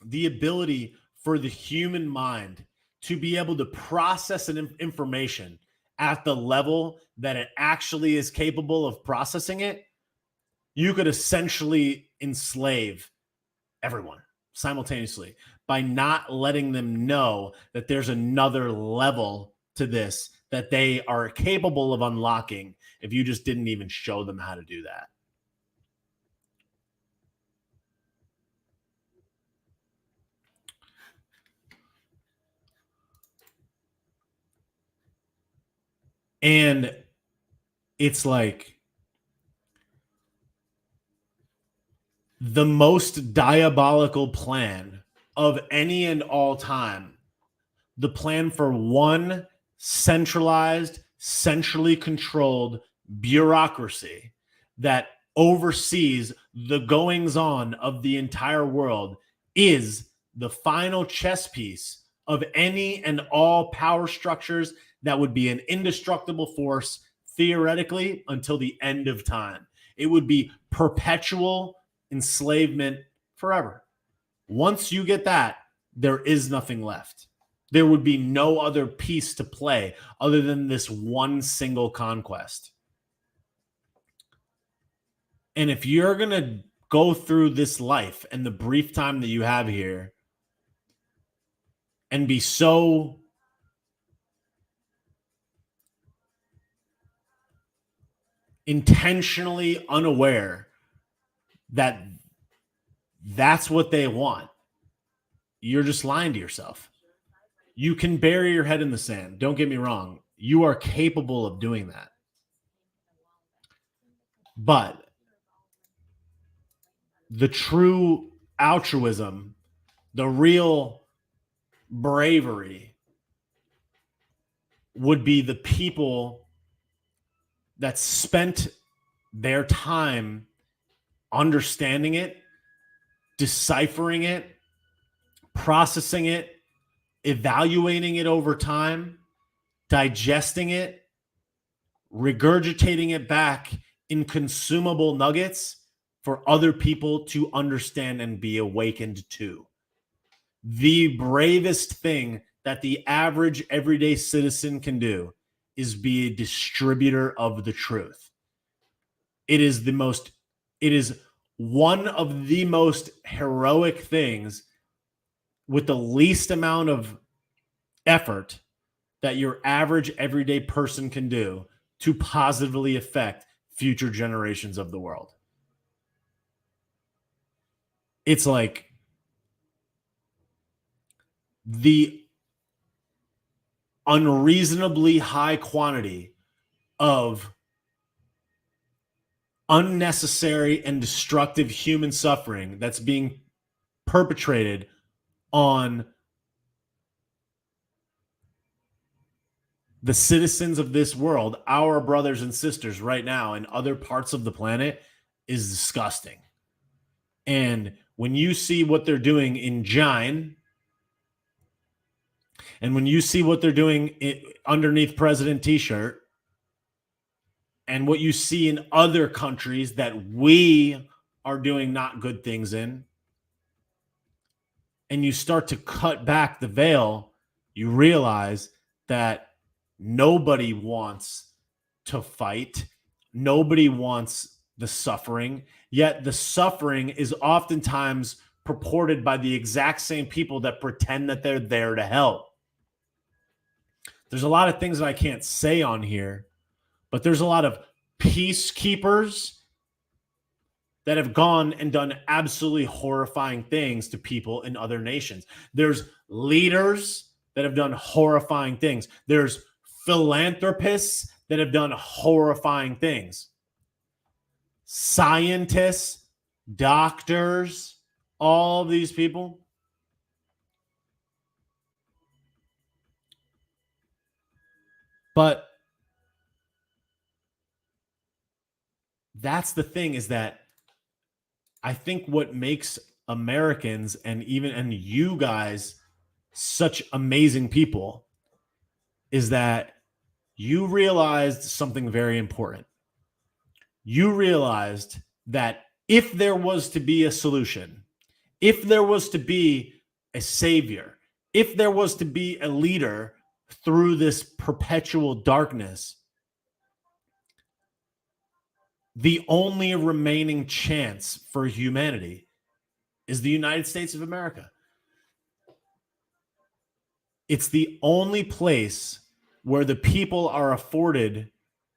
the ability for the human mind to be able to process an information at the level that it actually is capable of processing it, you could essentially enslave everyone simultaneously by not letting them know that there's another level to this that they are capable of unlocking if you just didn't even show them how to do that. And it's like the most diabolical plan of any and all time. The plan for one centralized, centrally controlled bureaucracy that oversees the goings on of the entire world is the final chess piece of any and all power structures that would be an indestructible force theoretically until the end of time. It would be perpetual enslavement forever. Once you get that, there is nothing left. There would be no other piece to play other than this one single conquest. And if you're going to go through this life and the brief time that you have here and be so intentionally unaware that that's what they want, you're just lying to yourself. You can bury your head in the sand. Don't get me wrong. You are capable of doing that. But the true altruism, the real bravery would be the people that spent their time understanding it, deciphering it, processing it, evaluating it over time, digesting it, regurgitating it back in consumable nuggets for other people to understand and be awakened to. The bravest thing that the average everyday citizen can do is be a distributor of the truth. It is one of the most heroic things with the least amount of effort that your average everyday person can do to positively affect future generations of the world. It's like the unreasonably high quantity of unnecessary and destructive human suffering that's being perpetrated on the citizens of this world, our brothers and sisters right now in other parts of the planet, is disgusting. And when you see what they're doing in Jine, and when you see what they're doing underneath President T-shirt, and what you see in other countries that we are doing not good things in, and you start to cut back the veil, you realize that nobody wants to fight. Nobody wants the suffering. Yet the suffering is oftentimes purported by the exact same people that pretend that they're there to help. There's a lot of things that I can't say on here, but there's a lot of peacekeepers that have gone and done absolutely horrifying things to people in other nations. There's leaders that have done horrifying things. There's philanthropists that have done horrifying things. Scientists, doctors, all of these people. But that's the thing, is that I think what makes Americans and you guys such amazing people is that you realized something very important. You realized that if there was to be a solution, if there was to be a savior, if there was to be a leader through this perpetual darkness, the only remaining chance for humanity is the United States of America. It's the only place where the people are afforded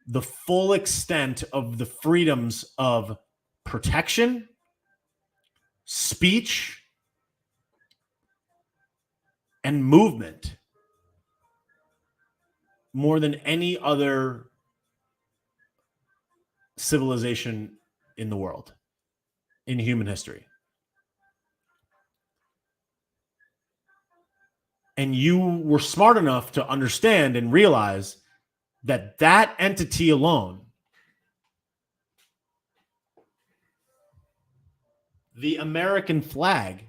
the full extent of the freedoms of protection, speech, and movement more than any other civilization in the world, in human history. And you were smart enough to understand and realize that that entity alone, the American flag,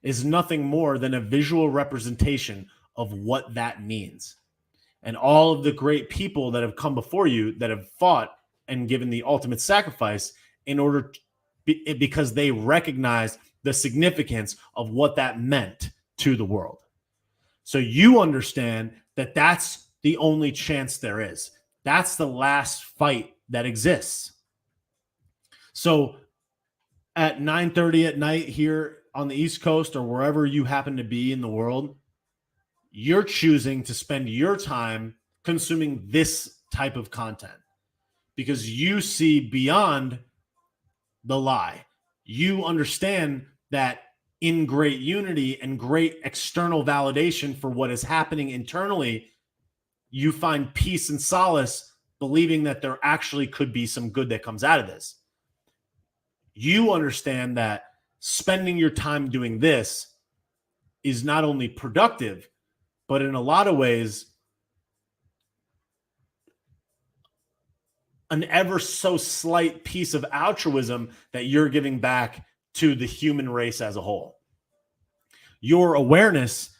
is nothing more than a visual representation of what that means. And all of the great people that have come before you that have fought and given the ultimate sacrifice in order to, because they recognize the significance of what that meant to the world. So you understand that that's the only chance there is. That's the last fight that exists. So at 9:30 at night here on the East Coast or wherever you happen to be in the world, you're choosing to spend your time consuming this type of content because you see beyond the lie. You understand that in great unity and great external validation for what is happening internally, you find peace and solace believing that there actually could be some good that comes out of this. You understand that spending your time doing this is not only productive, but in a lot of ways an ever so slight piece of altruism that you're giving back to the human race as a whole. Your awareness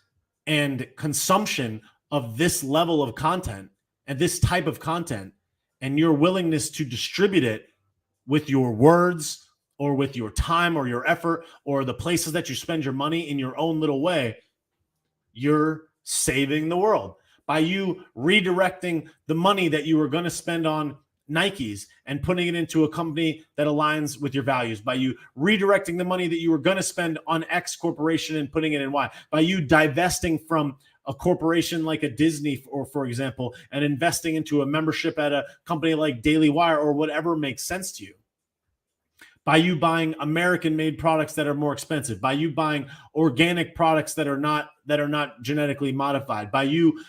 and consumption of this level of content and this type of content, and your willingness to distribute it with your words or with your time or your effort or the places that you spend your money in your own little way, you're saving the world. By you redirecting the money that you were going to spend on Nikes and putting it into a company that aligns with your values, by you redirecting the money that you were going to spend on X corporation and putting it in Y, by you divesting from a corporation like a Disney, or for example, and investing into a membership at a company like Daily Wire or whatever makes sense to you, by you buying American-made products that are more expensive, by you buying organic products that are not genetically modified, by you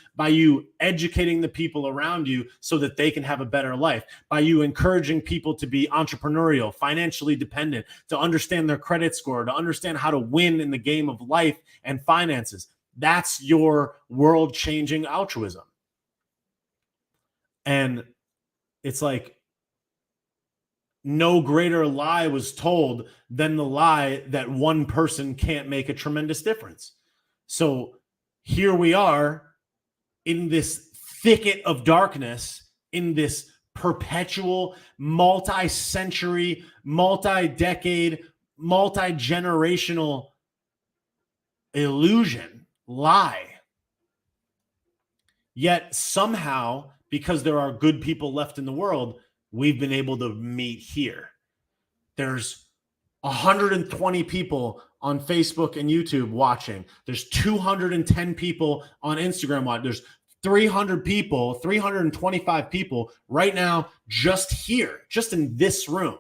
educating the people around you so that they can have a better life, by you encouraging people to be entrepreneurial, financially dependent, to understand their credit score, to understand how to win in the game of life and finances. That's your world-changing altruism. And it's like, no greater lie was told than the lie that one person can't make a tremendous difference. So here we are in this thicket of darkness, in this perpetual, multi-century, multi-decade, multi-generational illusion, lie. Yet somehow, because there are good people left in the world, we've been able to meet here. There's 120 people on Facebook and YouTube watching. There's 210 people on Instagram watching. There's 300 people, 325 people right now just here, just in this room,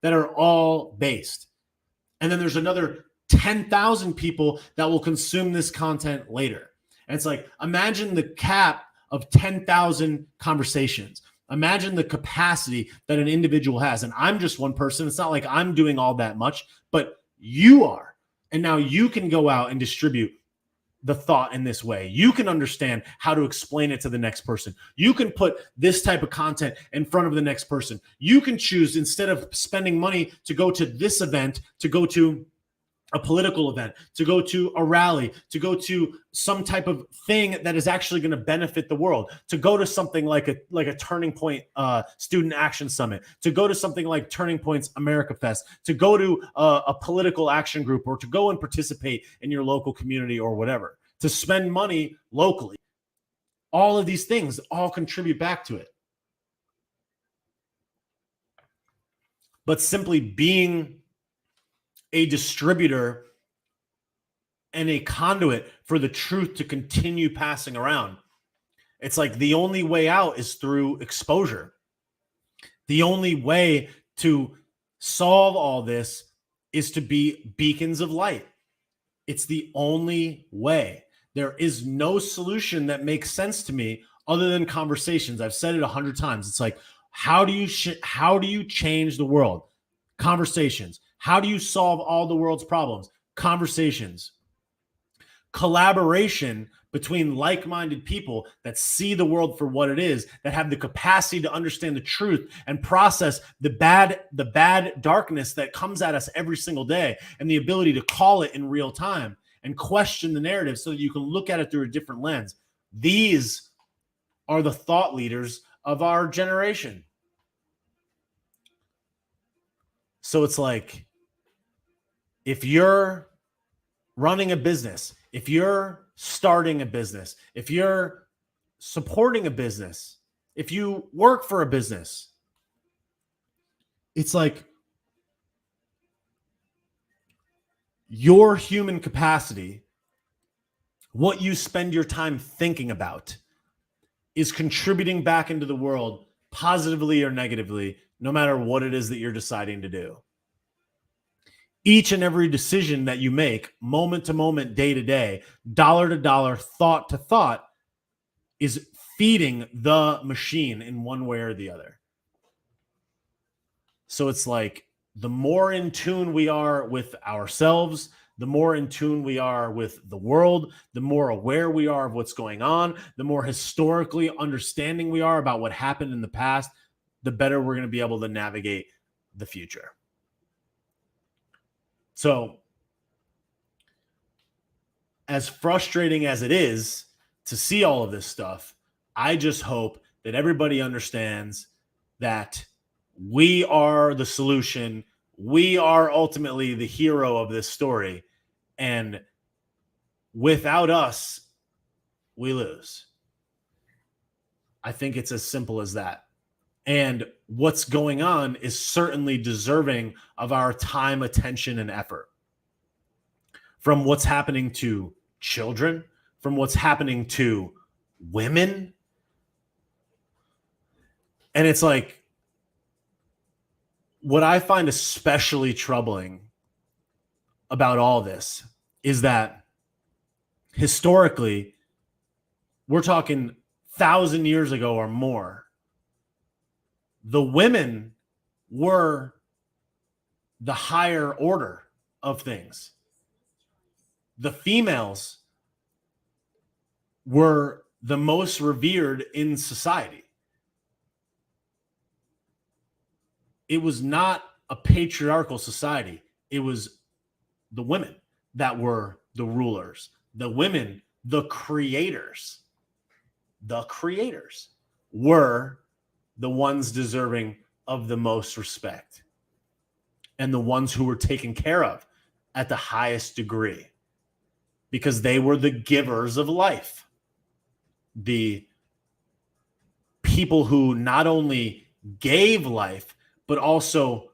that are all based. And then there's another 10,000 people that will consume this content later. And it's like, imagine the cap of 10,000 conversations. Imagine the capacity that an individual has. And I'm just one person. It's not like I'm doing all that much, but you are. And now you can go out and distribute the thought in this way. You can understand how to explain it to the next person. You can put this type of content in front of the next person. You can choose, instead of spending money to go to this event, to go to a political event, to go to a rally, to go to some type of thing that is actually going to benefit the world, to go to something like a Turning Point Student Action Summit, to go to something like Turning Point's America Fest, to go to a political action group, or to go and participate in your local community or whatever, to spend money locally. All of these things all contribute back to it. But simply being a distributor and a conduit for the truth to continue passing around, it's like the only way out is through exposure. The only way to solve all this is to be beacons of light. It's the only way. There is no solution that makes sense to me other than conversations. I've said it 100 times. It's like, how do you change the world? Conversations. How do you solve all the world's problems? Conversations. Collaboration between like-minded people that see the world for what it is, that have the capacity to understand the truth and process the bad darkness that comes at us every single day, and the ability to call it in real time and question the narrative so that you can look at it through a different lens. These are the thought leaders of our generation. So it's like, if you're running a business, if you're starting a business, if you're supporting a business, if you work for a business, it's like your human capacity, what you spend your time thinking about, is contributing back into the world positively or negatively, no matter what it is that you're deciding to do. Each and every decision that you make, moment to moment, day to day, dollar to dollar, thought to thought, is feeding the machine in one way or the other. So it's like, the more in tune we are with ourselves, the more in tune we are with the world, the more aware we are of what's going on, the more historically understanding we are about what happened in the past, the better we're going to be able to navigate the future. So, as frustrating as it is to see all of this stuff, I just hope that everybody understands that we are the solution. We are ultimately the hero of this story. And without us, we lose. I think it's as simple as that. And what's going on is certainly deserving of our time, attention, and effort. From what's happening to children, from what's happening to women. And it's like, what I find especially troubling about all this is that historically, we're talking 1,000 years ago or more, the women were the higher order of things. The females were the most revered in society. It was not a patriarchal society. It was the women that were the rulers, the women, the creators. The creators were the ones deserving of the most respect and the ones who were taken care of at the highest degree because they were the givers of life. The people who not only gave life, but also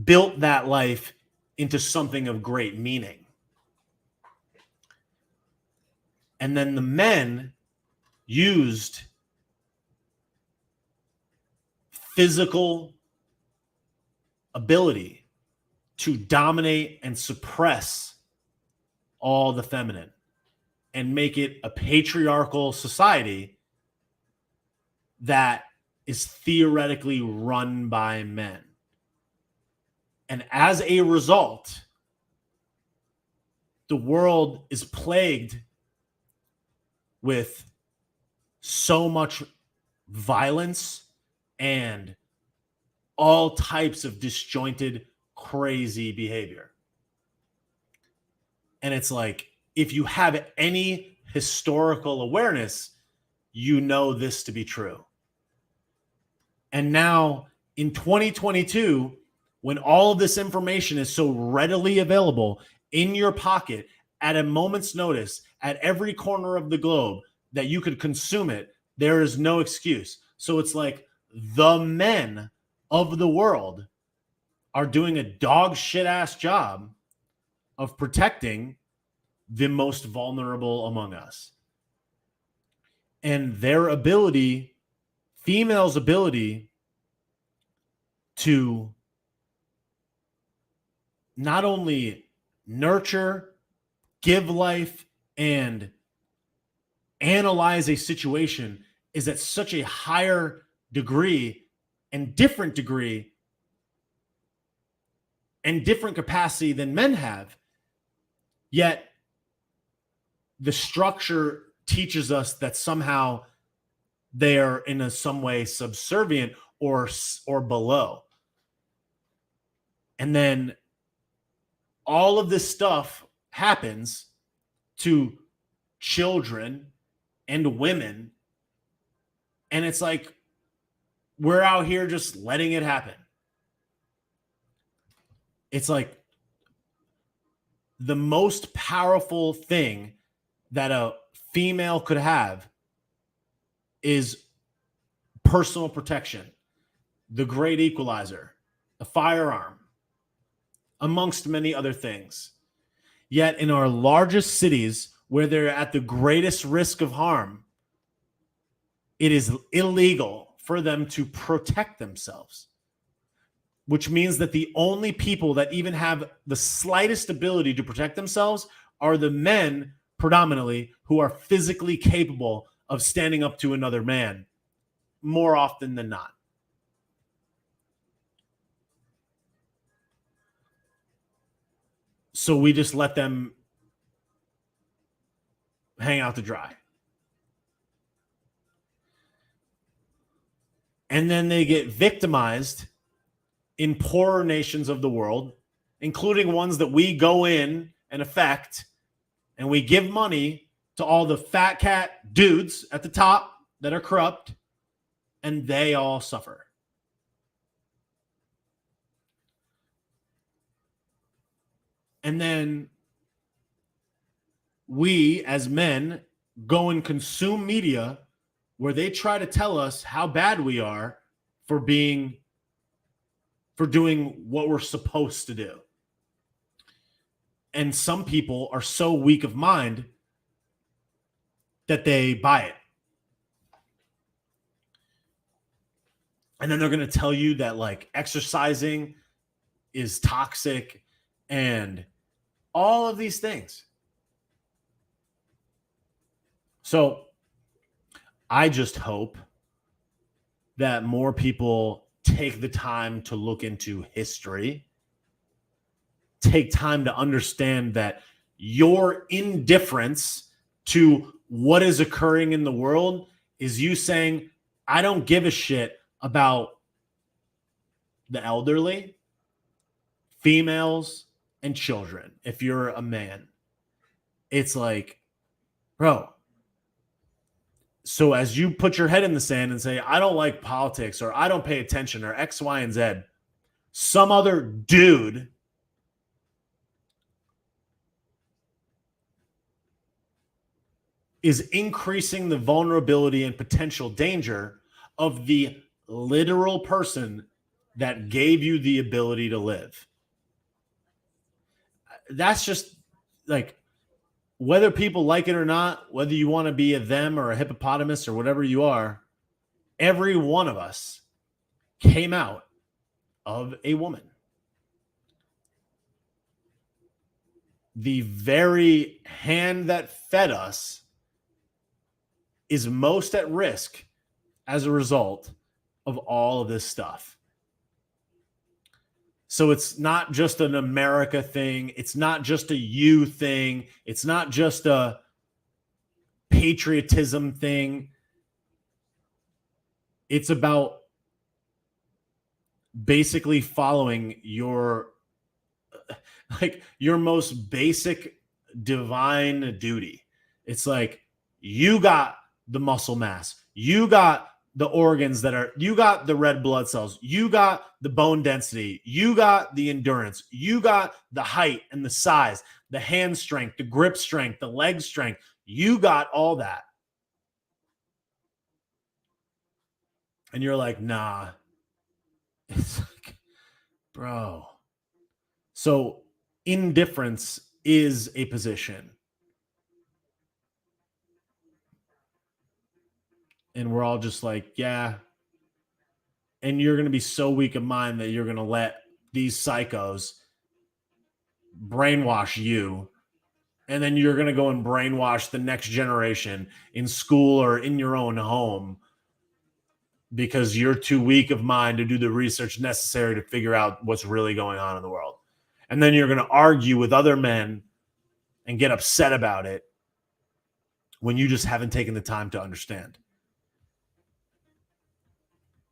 built that life into something of great meaning. And then the men used physical ability to dominate and suppress all the feminine and make it a patriarchal society that is theoretically run by men. And as a result, the world is plagued with so much violence and all types of disjointed, crazy behavior. And it's like, if you have any historical awareness, you know this to be true. And now in 2022, when all of this information is so readily available in your pocket at a moment's notice, at every corner of the globe that you could consume it, there is no excuse. So it's like the men of the world are doing a dog shit ass job of protecting the most vulnerable among us. And their ability, females' ability to not only nurture, give life, and analyze a situation is at such a higher degree and different degree and different capacity than men have. Yet the structure teaches us that somehow they are in some way subservient or below. And then all of this stuff happens to children and women. And it's like, we're out here just letting it happen. It's like the most powerful thing that a female could have is personal protection, the great equalizer, a firearm, amongst many other things. Yet in our largest cities, where they're at the greatest risk of harm, it is illegal for them to protect themselves, which means that the only people that even have the slightest ability to protect themselves are the men, predominantly, who are physically capable of standing up to another man more often than not. So we just let them hang out to dry. And then they get victimized in poorer nations of the world, including ones that we go in and affect, and we give money to all the fat cat dudes at the top that are corrupt, and they all suffer. And then we as men go and consume media where they try to tell us how bad we are for doing what we're supposed to do. And some people are so weak of mind that they buy it. And then they're going to tell you that like exercising is toxic and all of these things. So I just hope that more people take the time to look into history, take time to understand that your indifference to what is occurring in the world is you saying, I don't give a shit about the elderly, females, and children. If you're a man, it's like, bro. So as you put your head in the sand and say, I don't like politics or I don't pay attention or X, Y, and Z, some other dude is increasing the vulnerability and potential danger of the literal person that gave you the ability to live. That's just like, whether people like it or not, whether you want to be a them or a hippopotamus or whatever you are, every one of us came out of a woman. The very hand that fed us is most at risk as a result of all of this stuff. So it's not just an America thing. It's not just a you thing. It's not just a patriotism thing. It's about basically following your most basic divine duty. It's like, you got the muscle mass. You got the organs you got the red blood cells, you got the bone density, you got the endurance, you got the height and the size, the hand strength, the grip strength, the leg strength, you got all that. And you're like, nah. It's like, bro. So indifference is a position. And we're all just like, yeah. And you're going to be so weak of mind that you're going to let these psychos brainwash you. And then you're going to go and brainwash the next generation in school or in your own home because you're too weak of mind to do the research necessary to figure out what's really going on in the world. And then you're going to argue with other men and get upset about it when you just haven't taken the time to understand.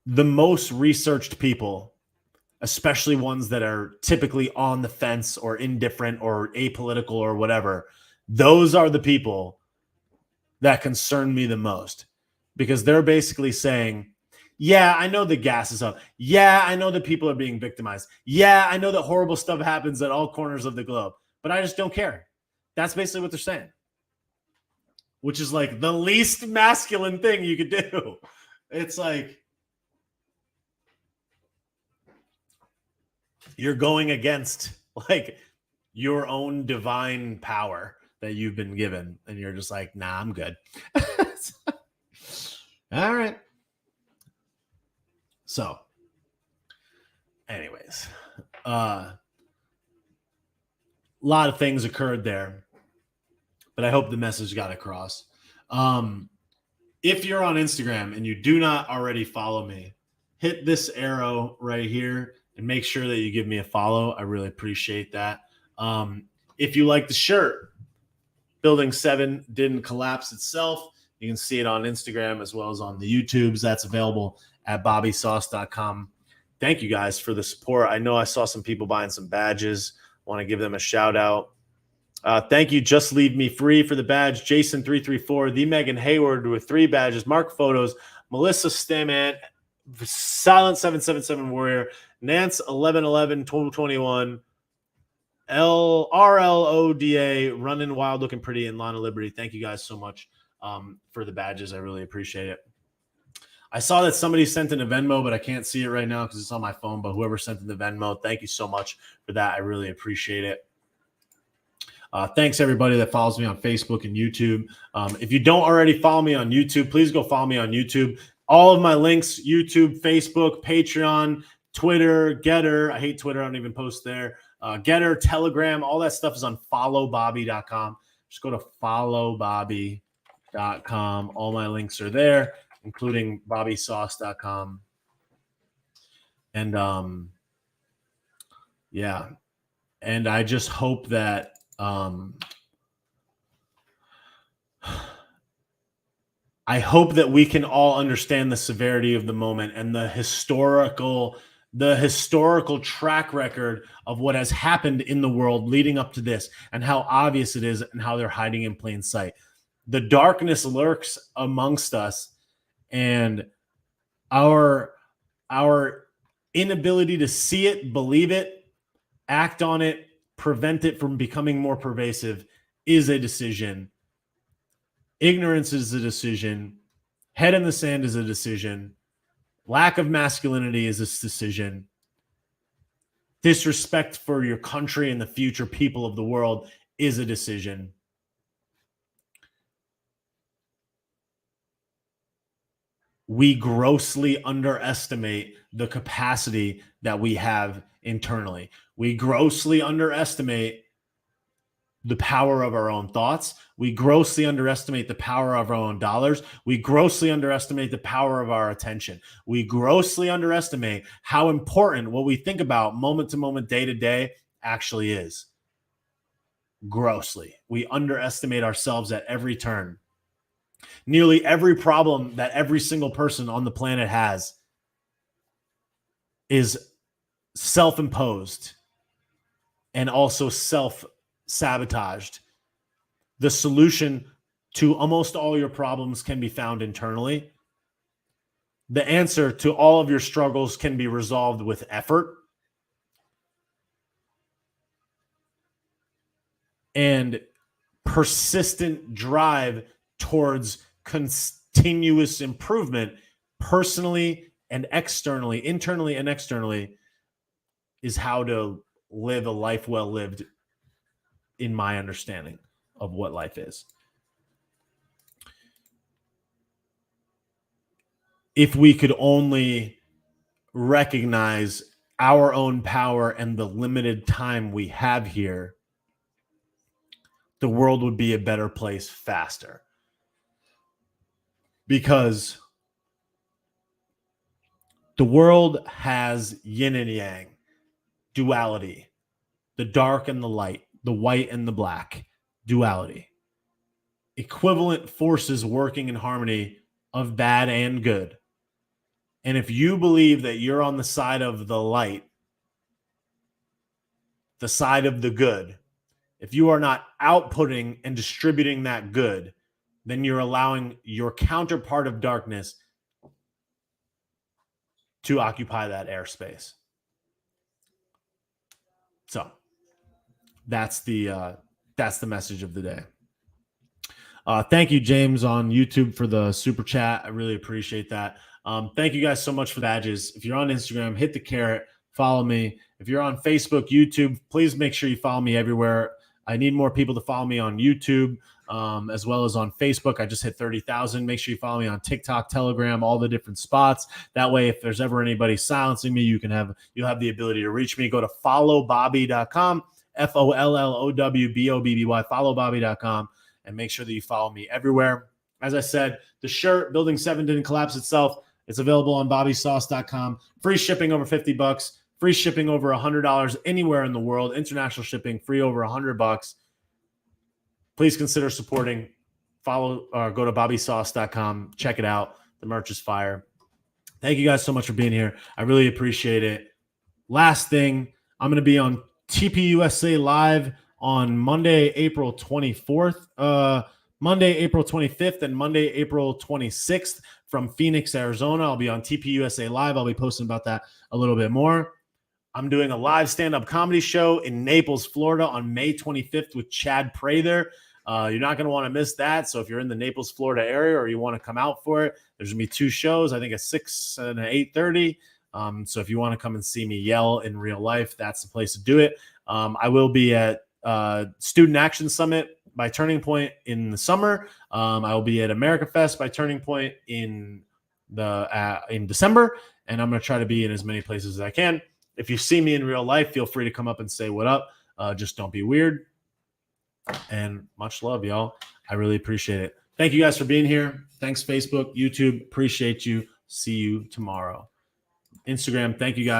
The most researched people, especially ones that are typically on the fence or indifferent or apolitical or whatever, those are the people that concern me the most, because they're basically saying, yeah, I know the gas is up. Yeah, I know that people are being victimized. Yeah, I know that horrible stuff happens at all corners of the globe, but I just don't care. That's basically what they're saying, which is like the least masculine thing you could do. It's like, you're going against like your own divine power that you've been given. And you're just like, nah, I'm good. All right. So anyways, a lot of things occurred there, but I hope the message got across. If you're on Instagram and you do not already follow me, hit this arrow right here and make sure that you give me a follow. I really appreciate that. If you like the shirt, Building 7 didn't collapse itself. You can see it on Instagram as well as on the YouTubes. That's available at bobbysauce.com. Thank you guys for the support. I know I saw some people buying some badges. Want to give them a shout out. Thank you, Just Leave Me Free, for the badge. Jason334, the Megan Hayward with 3 badges. Mark Photos, Melissa Stamant, Silent 777 Warrior, Nance 1111 2021, RLODA, Running Wild Looking Pretty, and Lana Liberty. Thank you guys so much for the badges. I really appreciate it. I saw that somebody sent in a Venmo, but I can't see it right now because it's on my phone. But whoever sent in the Venmo, thank you so much for that. I really appreciate it. Thanks, everybody that follows me on Facebook and YouTube. If you don't already follow me on YouTube, please go follow me on YouTube. All of my links, YouTube, Facebook, Patreon, Twitter, Getter. I hate Twitter. I don't even post there. Getter, Telegram, all that stuff is on followbobby.com. Just go to followbobby.com. All my links are there, including bobbysauce.com. And yeah. And I just hope that I hope that we can all understand the severity of the moment and the historical track record of what has happened in the world leading up to this, and how obvious it is and how they're hiding in plain sight. The darkness lurks amongst us, and our inability to see it, believe it, act on it, prevent it from becoming more pervasive is a decision. Ignorance is a decision. Head in the sand is a decision. Lack of masculinity is a decision. Disrespect for your country and the future people of the world is a decision. We grossly underestimate the capacity that we have internally. We grossly underestimate the power of our own thoughts. We grossly underestimate the power of our own dollars. We grossly underestimate the power of our attention. We grossly underestimate how important what we think about moment to moment, day to day actually is. Grossly. We underestimate ourselves at every turn. Nearly every problem that every single person on the planet has is self-imposed and also self-sabotaged. The solution to almost all your problems can be found internally. The answer to all of your struggles can be resolved with effort and persistent drive towards continuous improvement, personally and externally, internally and externally, is how to live a life well lived, in my understanding of what life is. If we could only recognize our own power and the limited time we have here, the world would be a better place faster. Because the world has yin and yang, duality, the dark and the light, the white and the black, duality. Equivalent forces working in harmony of bad and good. And if you believe that you're on the side of the light, the side of the good, if you are not outputting and distributing that good, then you're allowing your counterpart of darkness to occupy that airspace. So that's the message of the day. Thank you, James, on YouTube for the super chat. I really appreciate that. Thank you guys so much for the badges. If you're on Instagram, hit the carrot, follow me. If you're on Facebook, YouTube, please make sure you follow me everywhere. I need more people to follow me on YouTube, as well as on Facebook. I just hit 30,000. Make sure you follow me on TikTok, Telegram, all the different spots. That way, if there's ever anybody silencing me, you'll have the ability to reach me. Go to followbobby.com, FOLLOWBOBBY, followbobby.com, and make sure that you follow me everywhere. As I said, the shirt, Building 7 didn't collapse itself. It's available on bobbysauce.com. Free shipping over $50. Free shipping over $100 anywhere in the world. International shipping, free over $100. Please consider supporting follow or go to bobbysauce.com. Check it out. The merch is fire. Thank you guys so much for being here. I really appreciate it. Last thing, I'm going to be on TPUSA Live on Monday, April 24th, Monday, April 25th, and Monday, April 26th from Phoenix, Arizona. I'll be on TPUSA Live. I'll be posting about that a little bit more. I'm doing a live stand-up comedy show in Naples, Florida on May 25th with Chad Prather. You're not going to want to miss that. So if you're in the Naples, Florida area or you want to come out for it, there's going to be 2 shows, I think a 6 and an 8:30. So if you want to come and see me yell in real life, that's the place to do it. I will be at Student Action Summit by Turning Point in the summer. I will be at America Fest by Turning Point in December, and I'm going to try to be in as many places as I can. If you see me in real life, feel free to come up and say what up. Just don't be weird. And much love, y'all. I really appreciate it. Thank you guys for being here. Thanks, Facebook, YouTube. Appreciate you. See you tomorrow. Instagram, thank you guys.